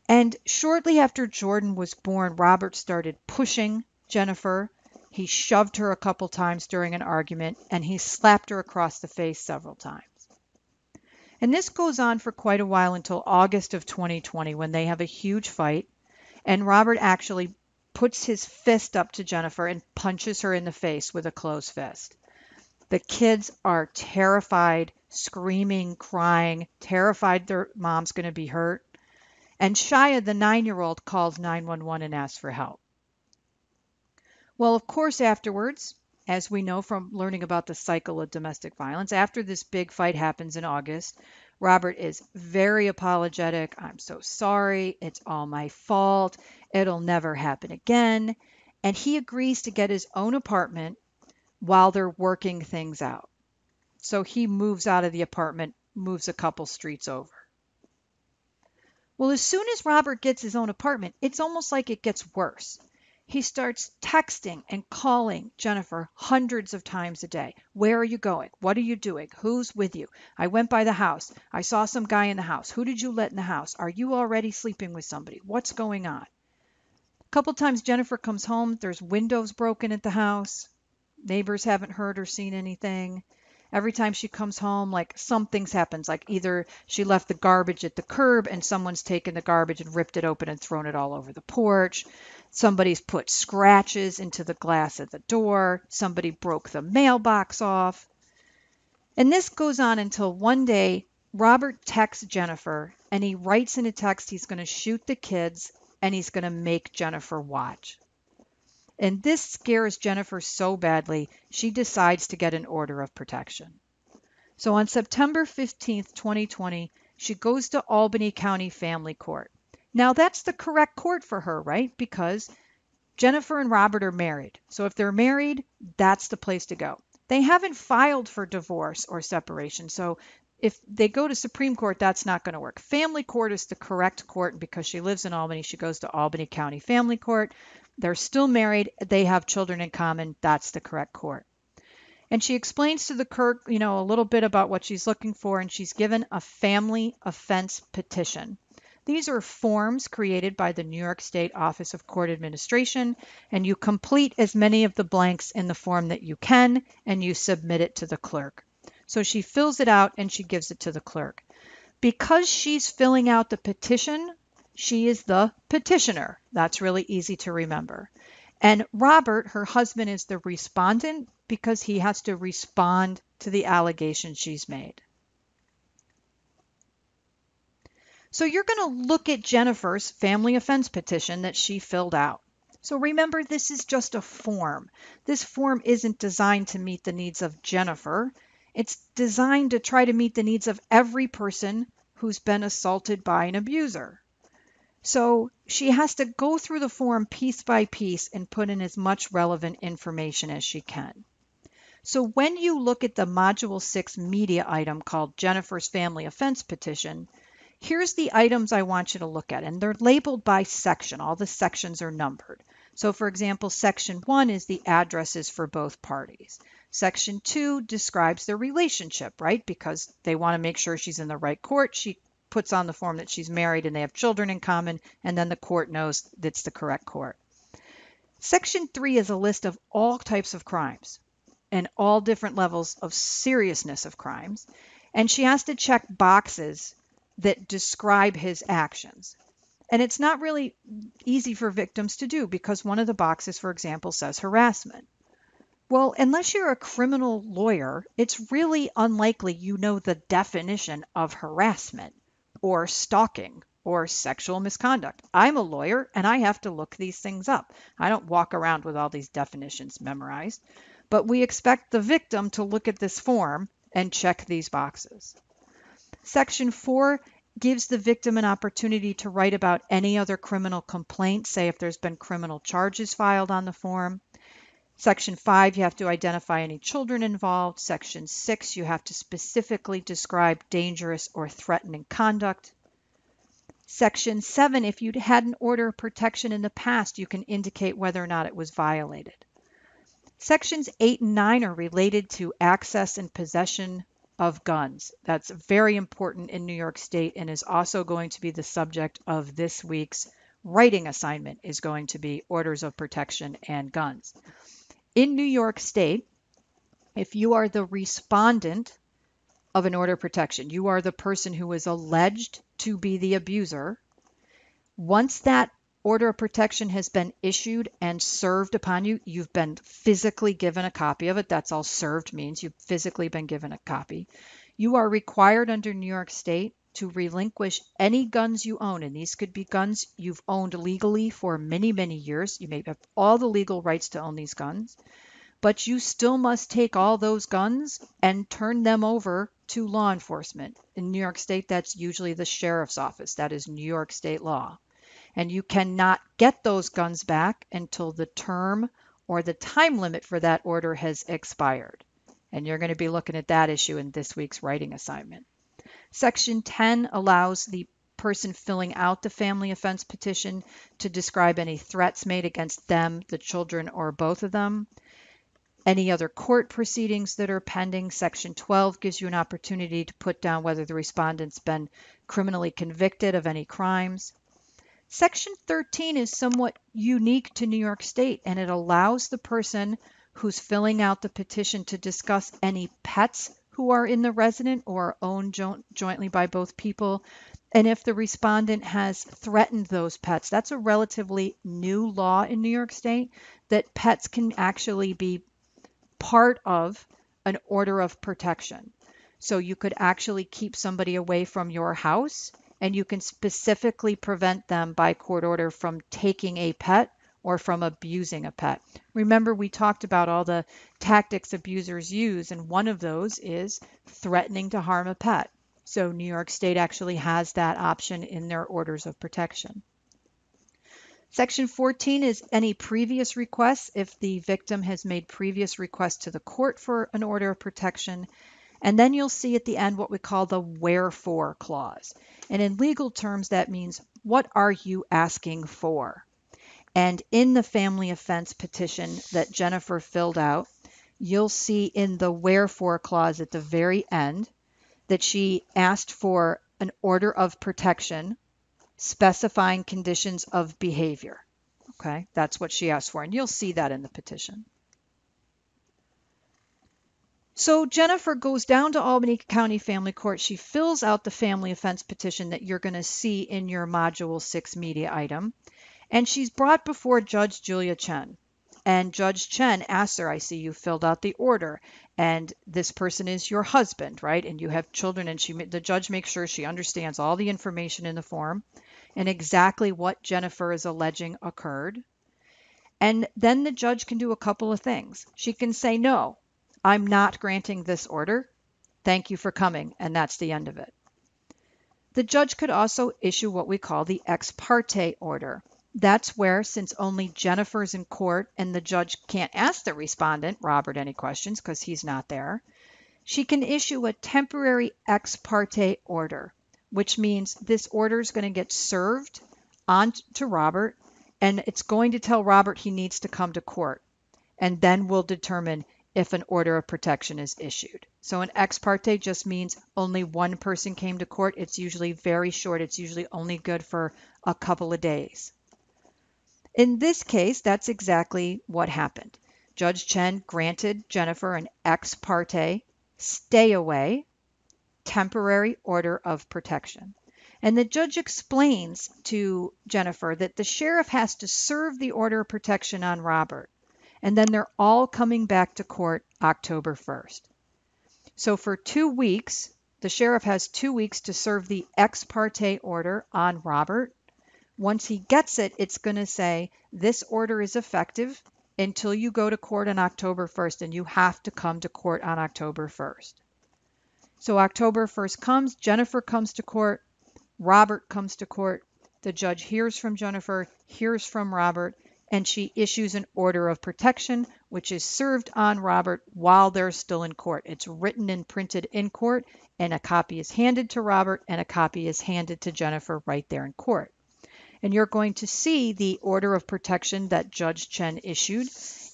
And shortly after Jordan was born, Robert started pushing Jennifer. He shoved her a couple times during an argument, and he slapped her across the face several times. And this goes on for quite a while until August of 2020 when they have a huge fight, and Robert actually puts his fist up to Jennifer and punches her in the face with a closed fist. The kids are terrified, screaming, crying, terrified their mom's going to be hurt. And Shia, the 9-year-old, calls 911 and asks for help. Well, of course, afterwards, as we know from learning about the cycle of domestic violence, after this big fight happens in August, Robert is very apologetic. I'm so sorry. It's all my fault. It'll never happen again. And he agrees to get his own apartment while they're working things out. So he moves out of the apartment, moves a couple streets over. Well, as soon as Robert gets his own apartment, it's almost like it gets worse. He starts texting and calling Jennifer hundreds of times a day. Where are you going? What are you doing? Who's with you? I went by the house. I saw some guy in the house. Who did you let in the house? Are you already sleeping with somebody? What's going on? A couple times Jennifer comes home. There's windows broken at the house. Neighbors haven't heard or seen anything. Every time she comes home, like something's happens, like either she left the garbage at the curb and someone's taken the garbage and ripped it open and thrown it all over the porch. Somebody's put scratches into the glass at the door. Somebody broke the mailbox off. And this goes on until one day, Robert texts Jennifer and he writes in a text he's going to shoot the kids and he's going to make Jennifer watch. And this scares Jennifer so badly, she decides to get an order of protection. So on September 15th, 2020, she goes to Albany County Family Court. Now that's the correct court for her, right? Because Jennifer and Robert are married. So if they're married, that's the place to go. They haven't filed for divorce or separation. So if they go to Supreme Court, that's not going to work. Family Court is the correct court. And because she lives in Albany, she goes to Albany County Family Court. They're still married. They have children in common. That's the correct court. And she explains to the court, a little bit about what she's looking for, and she's given a family offense petition. These are forms created by the New York State Office of Court Administration, and you complete as many of the blanks in the form that you can, and you submit it to the clerk. So she fills it out and she gives it to the clerk. Because she's filling out the petition, she is the petitioner. That's really easy to remember. And Robert, her husband, is the respondent because he has to respond to the allegations she's made. So you're going to look at Jennifer's family offense petition that she filled out. So remember, this is just a form. This form isn't designed to meet the needs of Jennifer. It's designed to try to meet the needs of every person who's been assaulted by an abuser. So she has to go through the form piece by piece and put in as much relevant information as she can. So when you look at the Module 6 media item called Jennifer's Family Offense Petition, here's the items I want you to look at, and they're labeled by section. All the sections are numbered. So for example, Section 1 is the addresses for both parties. Section 2 describes their relationship, right? Because they want to make sure she's in the right court. She puts on the form that she's married and they have children in common, and then the court knows that's the correct court. Section 3 is a list of all types of crimes and all different levels of seriousness of crimes. And she has to check boxes that describe his actions. And it's not really easy for victims to do because one of the boxes, for example, says harassment. Well, unless you're a criminal lawyer, it's really unlikely you know the definition of harassment or stalking or sexual misconduct. I'm a lawyer and I have to look these things up. I don't walk around with all these definitions memorized. But we expect the victim to look at this form and check these boxes. Section 4 gives the victim an opportunity to write about any other criminal complaint, say if there's been criminal charges filed on the form. Section 5, you have to identify any children involved. Section 6, you have to specifically describe dangerous or threatening conduct. Section 7, if you'd had an order of protection in the past, you can indicate whether or not it was violated. Sections 8 and 9 are related to access and possession of guns. That's very important in New York State and is also going to be the subject of this week's writing assignment, is going to be orders of protection and guns. In New York State, if you are the respondent of an order of protection, you are the person who is alleged to be the abuser. Once that order of protection has been issued and served upon you, you've been physically given a copy of it. That's all served means. You've physically been given a copy. You are required under New York State to relinquish any guns you own. And these could be guns you've owned legally for many, many years. You may have all the legal rights to own these guns, but you still must take all those guns and turn them over to law enforcement. In New York State, that's usually the sheriff's office. That is New York State law. And you cannot get those guns back until the term or the time limit for that order has expired. And you're going to be looking at that issue in this week's writing assignment. Section 10 allows the person filling out the family offense petition to describe any threats made against them, the children, or both of them. Any other court proceedings that are pending. Section 12 gives you an opportunity to put down whether the respondent's been criminally convicted of any crimes. Section 13 is somewhat unique to New York State, and it allows the person who's filling out the petition to discuss any pets who are in the resident or owned jointly by both people. And if the respondent has threatened those pets, that's a relatively new law in New York State, that pets can actually be part of an order of protection. So you could actually keep somebody away from your house, and you can specifically prevent them by court order from taking a pet or from abusing a pet. Remember, we talked about all the tactics abusers use, and one of those is threatening to harm a pet. So New York State actually has that option in their orders of protection. Section 14 is any previous requests if the victim has made previous requests to the court for an order of protection. And then you'll see at the end what we call the wherefore clause. And in legal terms, that means, what are you asking for? And in the family offense petition that Jennifer filled out, you'll see in the wherefore clause at the very end that she asked for an order of protection specifying conditions of behavior. Okay, that's what she asked for, and you'll see that in the petition. So Jennifer goes down to Albany County Family Court. She fills out the family offense petition that you're going to see in your Module 6 media item. And she's brought before Judge Julia Chen. And Judge Chen asks her, I see you filled out the order, and this person is your husband, right? And you have children, and the judge makes sure she understands all the information in the form and exactly what Jennifer is alleging occurred. And then the judge can do a couple of things. She can say, no, I'm not granting this order Thank you for coming, and that's the end of it. The judge could also issue what we call the ex parte order. That's where, since only Jennifer's in court and the judge can't ask the respondent, Robert, any questions because he's not there, she can issue a temporary ex parte order, which means this order is going to get served on to Robert, and it's going to tell Robert he needs to come to court, and then we'll determine if an order of protection is issued. So an ex parte just means only one person came to court. It's usually very short. It's usually only good for a couple of days. In this case, that's exactly what happened. Judge Chen granted Jennifer an ex parte stay away temporary order of protection. And the judge explains to Jennifer that the sheriff has to serve the order of protection on Robert, and then they're all coming back to court October 1st. So for 2 weeks, the sheriff has 2 weeks to serve the ex parte order on Robert. Once he gets it, it's going to say this order is effective until you go to court on October 1st, and you have to come to court on October 1st. So October 1st comes, Jennifer comes to court, Robert comes to court, the judge hears from Jennifer, hears from Robert, and she issues an order of protection, which is served on Robert while they're still in court. It's written and printed in court, and a copy is handed to Robert, and a copy is handed to Jennifer right there in court. And you're going to see the order of protection that Judge Chen issued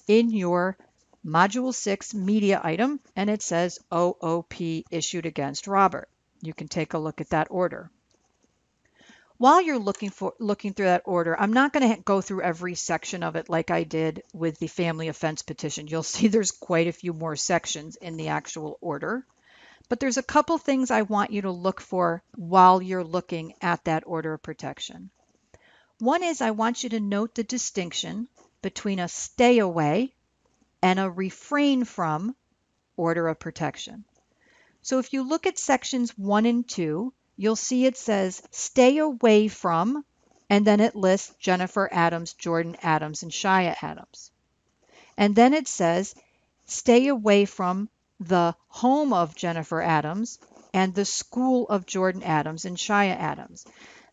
in your Module 6 media item, and it says OOP issued against Robert. You can take a look at that order. While you're looking through that order, I'm not going to go through every section of it like I did with the family offense petition. You'll see there's quite a few more sections in the actual order. But there's a couple things I want you to look for while you're looking at that order of protection. One is I want you to note the distinction between a stay away and a refrain from order of protection. So if you look at sections 1 and 2, you'll see it says stay away from, and then it lists Jennifer Adams, Jordan Adams, and Shia Adams. And then it says stay away from the home of Jennifer Adams and the school of Jordan Adams and Shia Adams.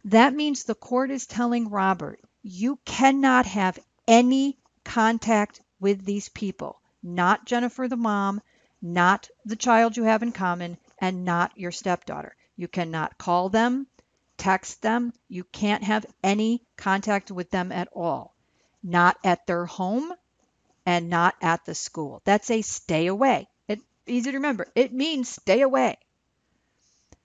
That means the court is telling Robert, you cannot have any contact with these people, not Jennifer the mom, not the child you have in common, and not your stepdaughter. You cannot call them, text them. You can't have any contact with them at all, not at their home and not at the school. That's a stay away. It's easy to remember. It means stay away.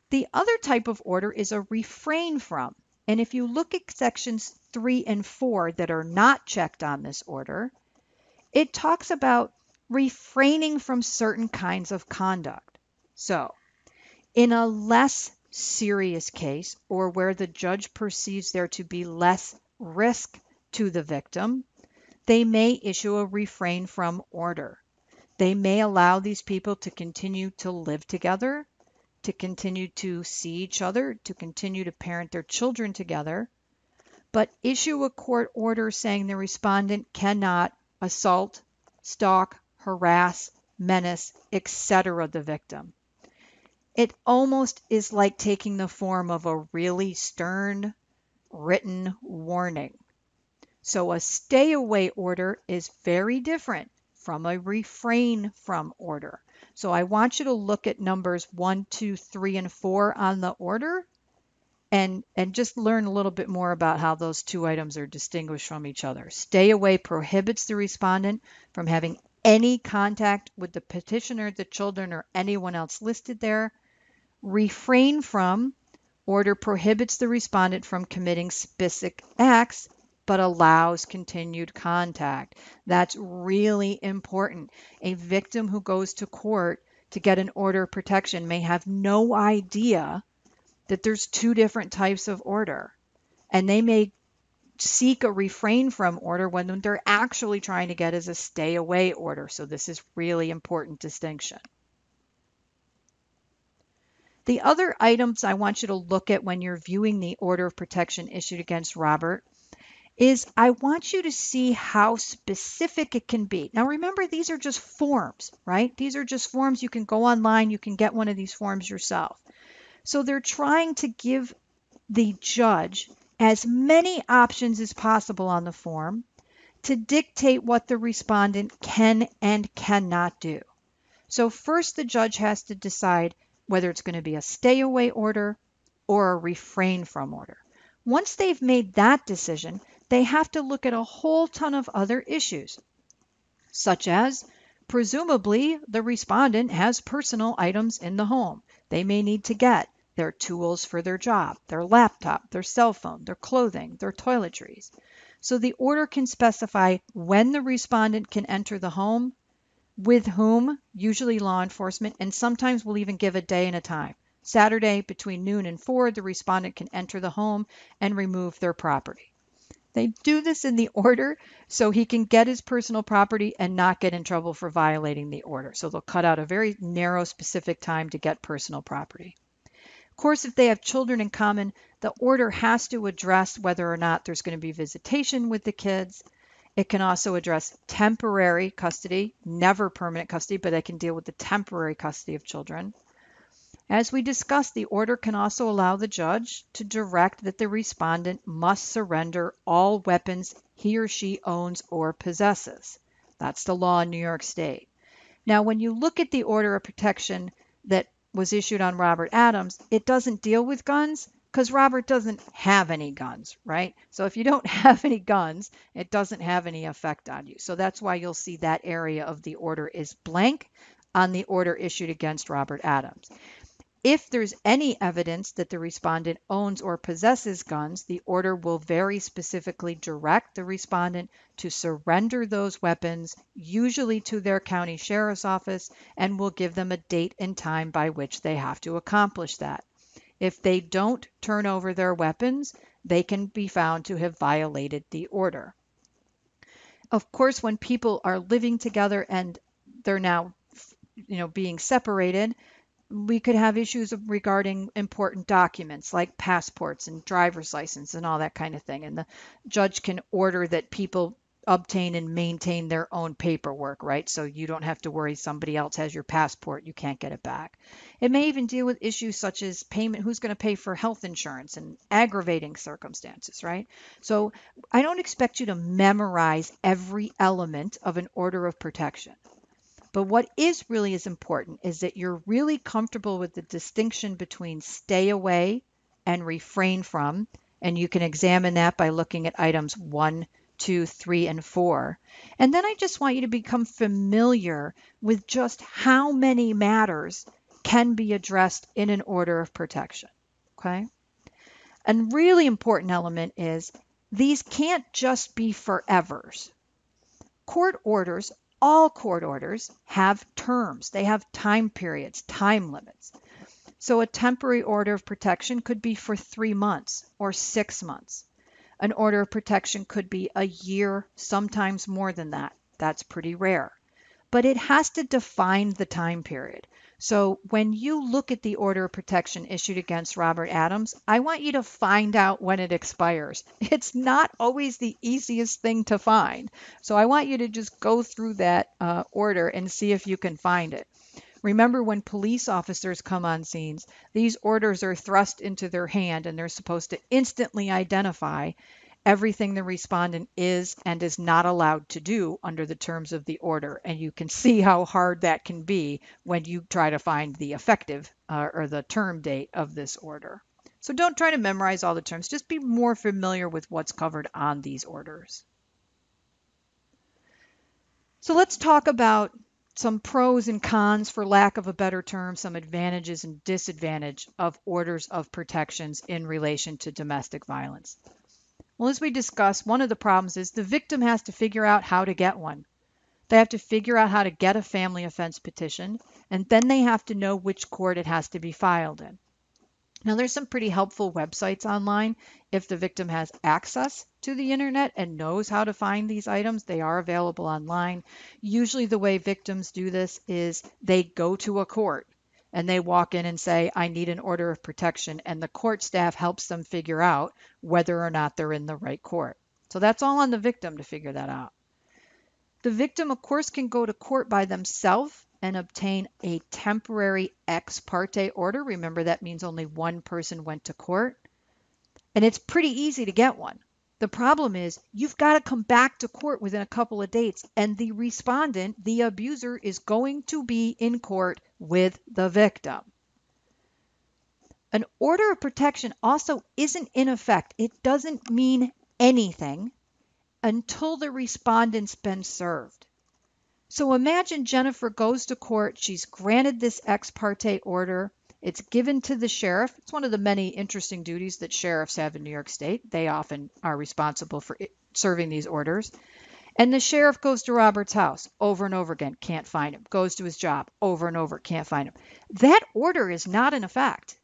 The other type of order is a refrain from. And if you look at sections 3 and 4 that are not checked on this order, it talks about refraining from certain kinds of conduct. So, in a less serious case, or where the judge perceives there to be less risk to the victim, they may issue a refrain from order. They may allow these people to continue to live together, to continue to see each other, to continue to parent their children together, but issue a court order saying the respondent cannot assault, stalk, harass, menace, etc. the victim. It almost is like taking the form of a really stern written warning. So a stay away order is very different from a refrain from order. So I want you to look at numbers 1, 2, 3, and 4 on the order and just learn a little bit more about how those two items are distinguished from each other. Stay away prohibits the respondent from having any contact with the petitioner, the children, or anyone else listed there. Refrain from order prohibits the respondent from committing specific acts but allows continued contact. That's really important. A victim who goes to court to get an order of protection may have no idea that there's two different types of order, and they may seek a refrain from order when they're actually trying to get is a stay away order. So this is really important distinction. The other items I want you to look at when you're viewing the order of protection issued against Robert is I want you to see how specific it can be. Now remember, these are just forms, right? These are just forms. You can go online, you can get one of these forms yourself. So they're trying to give the judge as many options as possible on the form to dictate what the respondent can and cannot do. So first the judge has to decide whether it's going to be a stay away order or a refrain from order. Once they've made that decision, they have to look at a whole ton of other issues, such as presumably the respondent has personal items in the home. They may need to get their tools for their job, their laptop, their cell phone, their clothing, their toiletries. So the order can specify when the respondent can enter the home, with whom, usually law enforcement, and sometimes we'll even give a day and a time. Saturday between noon and 4, the respondent can enter the home and remove their property. They do this in the order so he can get his personal property and not get in trouble for violating the order. So they'll cut out a very narrow, specific time to get personal property. Of course, if they have children in common, the order has to address whether or not there's going to be visitation with the kids. It can also address temporary custody, never permanent custody, but it can deal with the temporary custody of children. As we discussed, the order can also allow the judge to direct that the respondent must surrender all weapons he or she owns or possesses. That's the law in New York State. Now, when you look at the order of protection that was issued on Robert Adams, it doesn't deal with guns because Robert doesn't have any guns, right? So if you don't have any guns, it doesn't have any effect on you. So that's why you'll see that area of the order is blank on the order issued against Robert Adams. If there's any evidence that the respondent owns or possesses guns, the order will very specifically direct the respondent to surrender those weapons, usually to their county sheriff's office, and will give them a date and time by which they have to accomplish that. If they don't turn over their weapons, they can be found to have violated the order. Of course, when people are living together and they're now, being separated, we could have issues regarding important documents like passports and driver's license and all that kind of thing. And the judge can order that people obtain and maintain their own paperwork, right? So you don't have to worry somebody else has your passport, you can't get it back. It may even deal with issues such as payment, who's going to pay for health insurance and aggravating circumstances, right? So I don't expect you to memorize every element of an order of protection. But what is really as important is that you're really comfortable with the distinction between stay away and refrain from, and you can examine that by looking at items 1, 2, 3, and 4. And then I just want you to become familiar with just how many matters can be addressed in an order of protection, okay? A really important element is these can't just be forevers. All court orders have terms. They have time periods, time limits. So a temporary order of protection could be for 3 months or 6 months. An order of protection could be a year, sometimes more than that. That's pretty rare. But it has to define the time period. So when you look at the order of protection issued against Robert Adams, I want you to find out when it expires. It's not always the easiest thing to find. So I want you to just go through that order and see if you can find it. Remember, when police officers come on scenes, these orders are thrust into their hand and they're supposed to instantly identify everything the respondent is and is not allowed to do under the terms of the order. And you can see how hard that can be when you try to find the effective or the term date of this order. So don't try to memorize all the terms, just be more familiar with what's covered on these orders. So let's talk about some pros and cons, for lack of a better term, some advantages and disadvantages of orders of protections in relation to domestic violence. Well, as we discussed, one of the problems is the victim has to figure out how to get one. They have to figure out how to get a family offense petition, and then they have to know which court it has to be filed in. Now, there's some pretty helpful websites online. If the victim has access to the internet and knows how to find these items, they are available online. Usually the way victims do this is they go to a court and they walk in and say, I need an order of protection, and the court staff helps them figure out whether or not they're in the right court. So that's all on the victim to figure that out. The victim, of course, can go to court by themselves and obtain a temporary ex parte order. Remember, that means only one person went to court. And it's pretty easy to get one. The problem is you've got to come back to court within a couple of dates, and the respondent, the abuser, is going to be in court with the victim. An order of protection also isn't in effect. It doesn't mean anything until the respondent's been served. So imagine Jennifer goes to court. She's granted this ex parte order. It's given to the sheriff. It's one of the many interesting duties that sheriffs have in New York State. They often are responsible for serving these orders. And the sheriff goes to Robert's house over and over again, can't find him. Goes to his job over and over, can't find him. That order is not in effect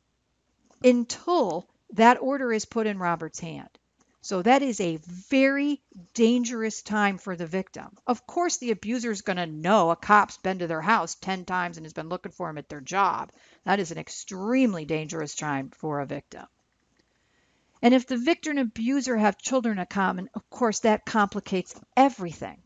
until that order is put in Robert's hand. So that is a very dangerous time for the victim. Of course, the abuser is going to know a cop's been to their house 10 times and has been looking for him at their job. That is an extremely dangerous time for a victim. And if the victim and abuser have children in common, of course, that complicates everything.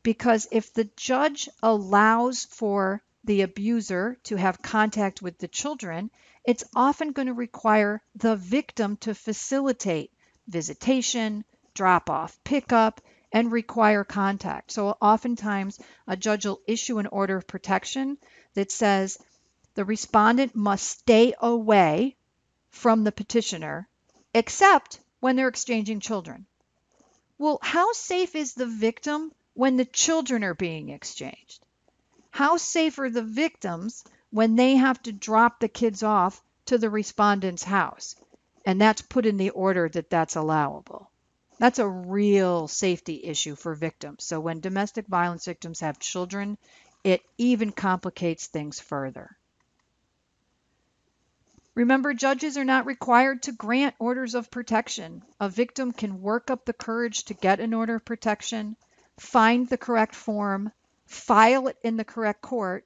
Because if the judge allows for the abuser to have contact with the children, it's often going to require the victim to facilitate visitation, drop off, pickup, and require contact. So oftentimes a judge will issue an order of protection that says the respondent must stay away from the petitioner, except when they're exchanging children. Well, how safe is the victim when the children are being exchanged? How safe are the victims when they have to drop the kids off to the respondent's house? And that's put in the order that that's allowable. That's a real safety issue for victims. So when domestic violence victims have children, it even complicates things further. Remember, judges are not required to grant orders of protection. A victim can work up the courage to get an order of protection, find the correct form, file it in the correct court,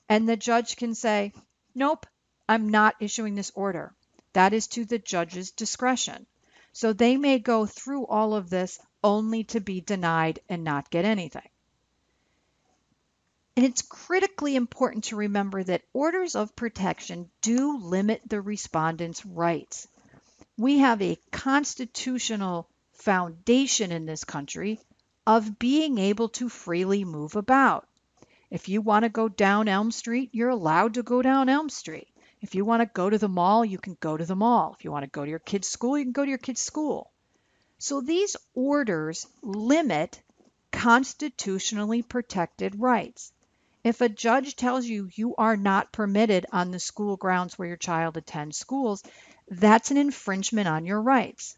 and the judge can say, nope, I'm not issuing this order. That is to the judge's discretion. So they may go through all of this only to be denied and not get anything. And it's critically important to remember that orders of protection do limit the respondent's rights. We have a constitutional foundation in this country of being able to freely move about. If you want to go down Elm Street, you're allowed to go down Elm Street. If you want to go to the mall, you can go to the mall. If you want to go to your kid's school, you can go to your kid's school. So these orders limit constitutionally protected rights. If a judge tells you you are not permitted on the school grounds where your child attends schools, that's an infringement on your rights.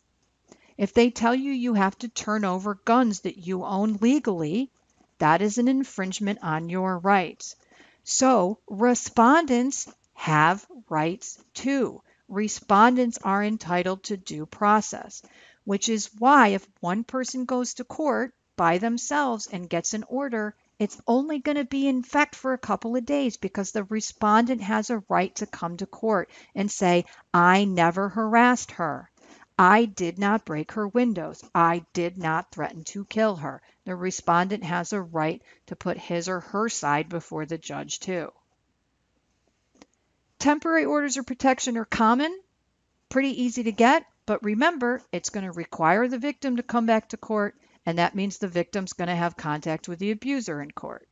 If they tell you you have to turn over guns that you own legally, that is an infringement on your rights. So respondents have rights too. Respondents are entitled to due process, which is why if one person goes to court by themselves and gets an order, it's only going to be in effect for a couple of days because the respondent has a right to come to court and say, I never harassed her. I did not break her windows. I did not threaten to kill her. The respondent has a right to put his or her side before the judge too. Temporary orders of protection are common, pretty easy to get, but remember, it's going to require the victim to come back to court, and that means the victim's going to have contact with the abuser in court.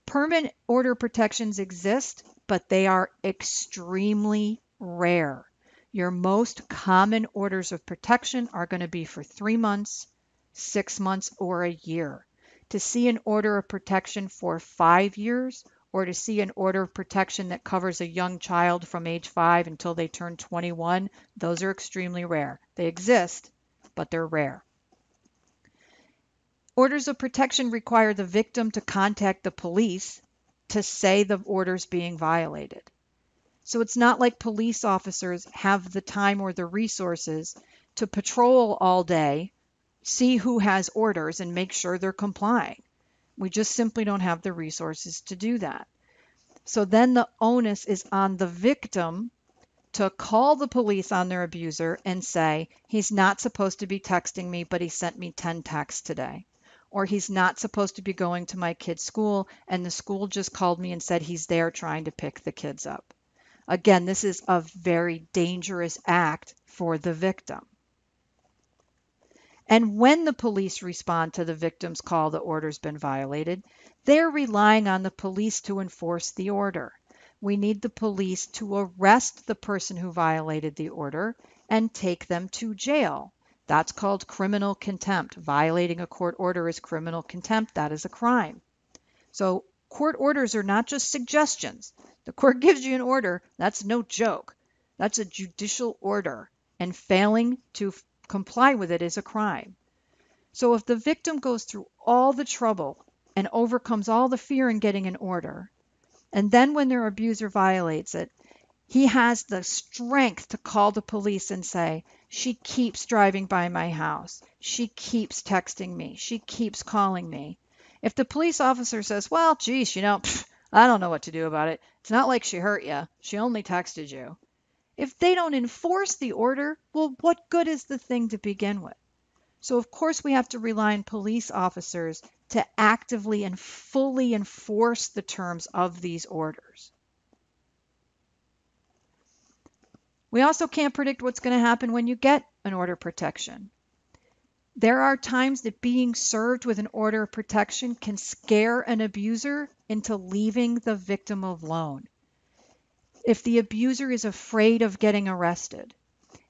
Permanent order protections exist, but they are extremely rare. Your most common orders of protection are going to be for 3 months, 6 months, or a year. To see an order of protection for 5 years, or to see an order of protection that covers a young child from age 5 until they turn 21, those are extremely rare. They exist, but they're rare. Orders of protection require the victim to contact the police to say the order's being violated. So it's not like police officers have the time or the resources to patrol all day, see who has orders, and make sure they're complying. We just simply don't have the resources to do that. So then the onus is on the victim to call the police on their abuser and say, he's not supposed to be texting me, but he sent me 10 texts today. Or he's not supposed to be going to my kid's school, and the school just called me and said he's there trying to pick the kids up. Again, this is a very dangerous act for the victim. And when the police respond to the victim's call the order's been violated, they're relying on the police to enforce the order. We need the police to arrest the person who violated the order and take them to jail. That's called criminal contempt. Violating a court order is criminal contempt. That is a crime. So court orders are not just suggestions. The court gives you an order. That's no joke. That's a judicial order, and failing to comply with it is a crime. So if the victim goes through all the trouble and overcomes all the fear in getting an order, and then when their abuser violates it, he has the strength to call the police and say, she keeps driving by my house. She keeps texting me. She keeps calling me. If the police officer says, well, geez, I don't know what to do about it. It's not like she hurt you. She only texted you. If they don't enforce the order, well, what good is the thing to begin with? So, of course, we have to rely on police officers to actively and fully enforce the terms of these orders. We also can't predict what's going to happen when you get an order of protection. There are times that being served with an order of protection can scare an abuser into leaving the victim alone. If the abuser is afraid of getting arrested,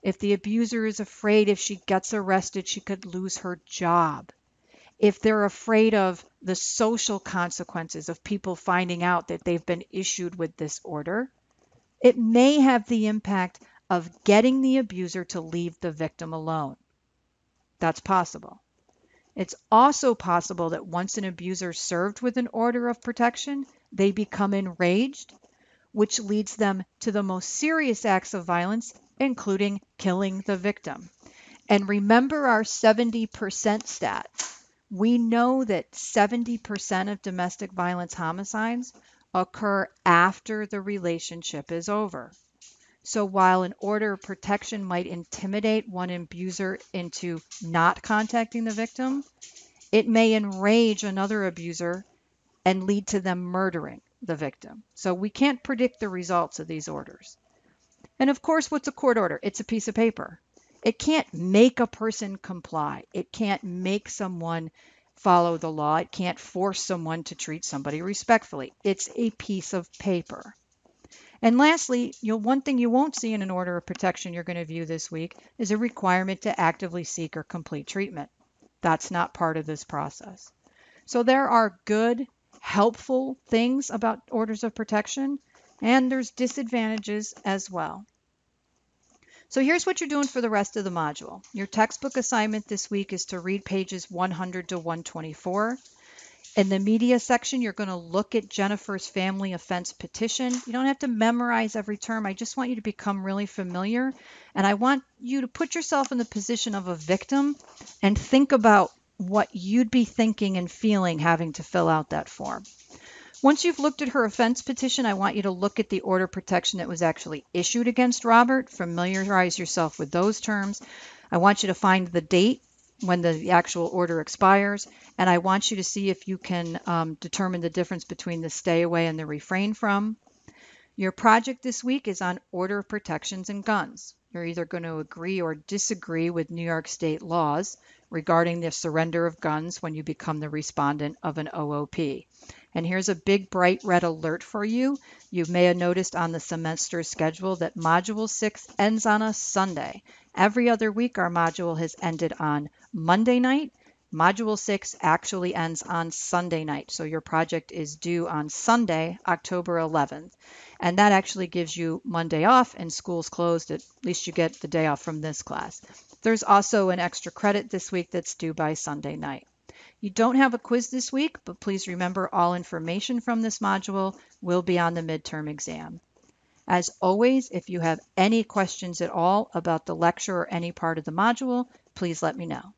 if the abuser is afraid if she gets arrested, she could lose her job, if they're afraid of the social consequences of people finding out that they've been issued with this order, it may have the impact of getting the abuser to leave the victim alone. That's possible. It's also possible that once an abuser is served with an order of protection, they become enraged, which leads them to the most serious acts of violence, including killing the victim. And remember our 70% stat. We know that 70% of domestic violence homicides occur after the relationship is over. So while an order of protection might intimidate one abuser into not contacting the victim, it may enrage another abuser and lead to them murdering the victim. So we can't predict the results of these orders. And of course, what's a court order? It's a piece of paper. It can't make a person comply. It can't make someone follow the law. It can't force someone to treat somebody respectfully. It's a piece of paper. And lastly, one thing you won't see in an order of protection you're going to view this week is a requirement to actively seek or complete treatment. That's not part of this process. So there are good, helpful things about orders of protection, and there's disadvantages as well. So here's what you're doing for the rest of the module. Your textbook assignment this week is to read pages 100 to 124. In the media section, you're going to look at Jennifer's family offense petition. You don't have to memorize every term. I just want you to become really familiar. And I want you to put yourself in the position of a victim and think about what you'd be thinking and feeling having to fill out that form. Once you've looked at her offense petition, I want you to look at the order of protection that was actually issued against Robert. Familiarize yourself with those terms. I want you to find the date when the actual order expires, and I want you to see if you can determine the difference between the stay away and the refrain from. Your project this week is on order of protections and guns. You're either going to agree or disagree with New York State laws regarding the surrender of guns when you become the respondent of an OOP. And here's a big bright red alert for you. You may have noticed on the semester schedule that Module 6 ends on a Sunday. Every other week our module has ended on Monday night. Module 6 actually ends on Sunday night. So your project is due on Sunday, October 11th. And that actually gives you Monday off, and school's closed. At least you get the day off from this class. There's also an extra credit this week that's due by Sunday night. You don't have a quiz this week, but please remember all information from this module will be on the midterm exam. As always, if you have any questions at all about the lecture or any part of the module, please let me know.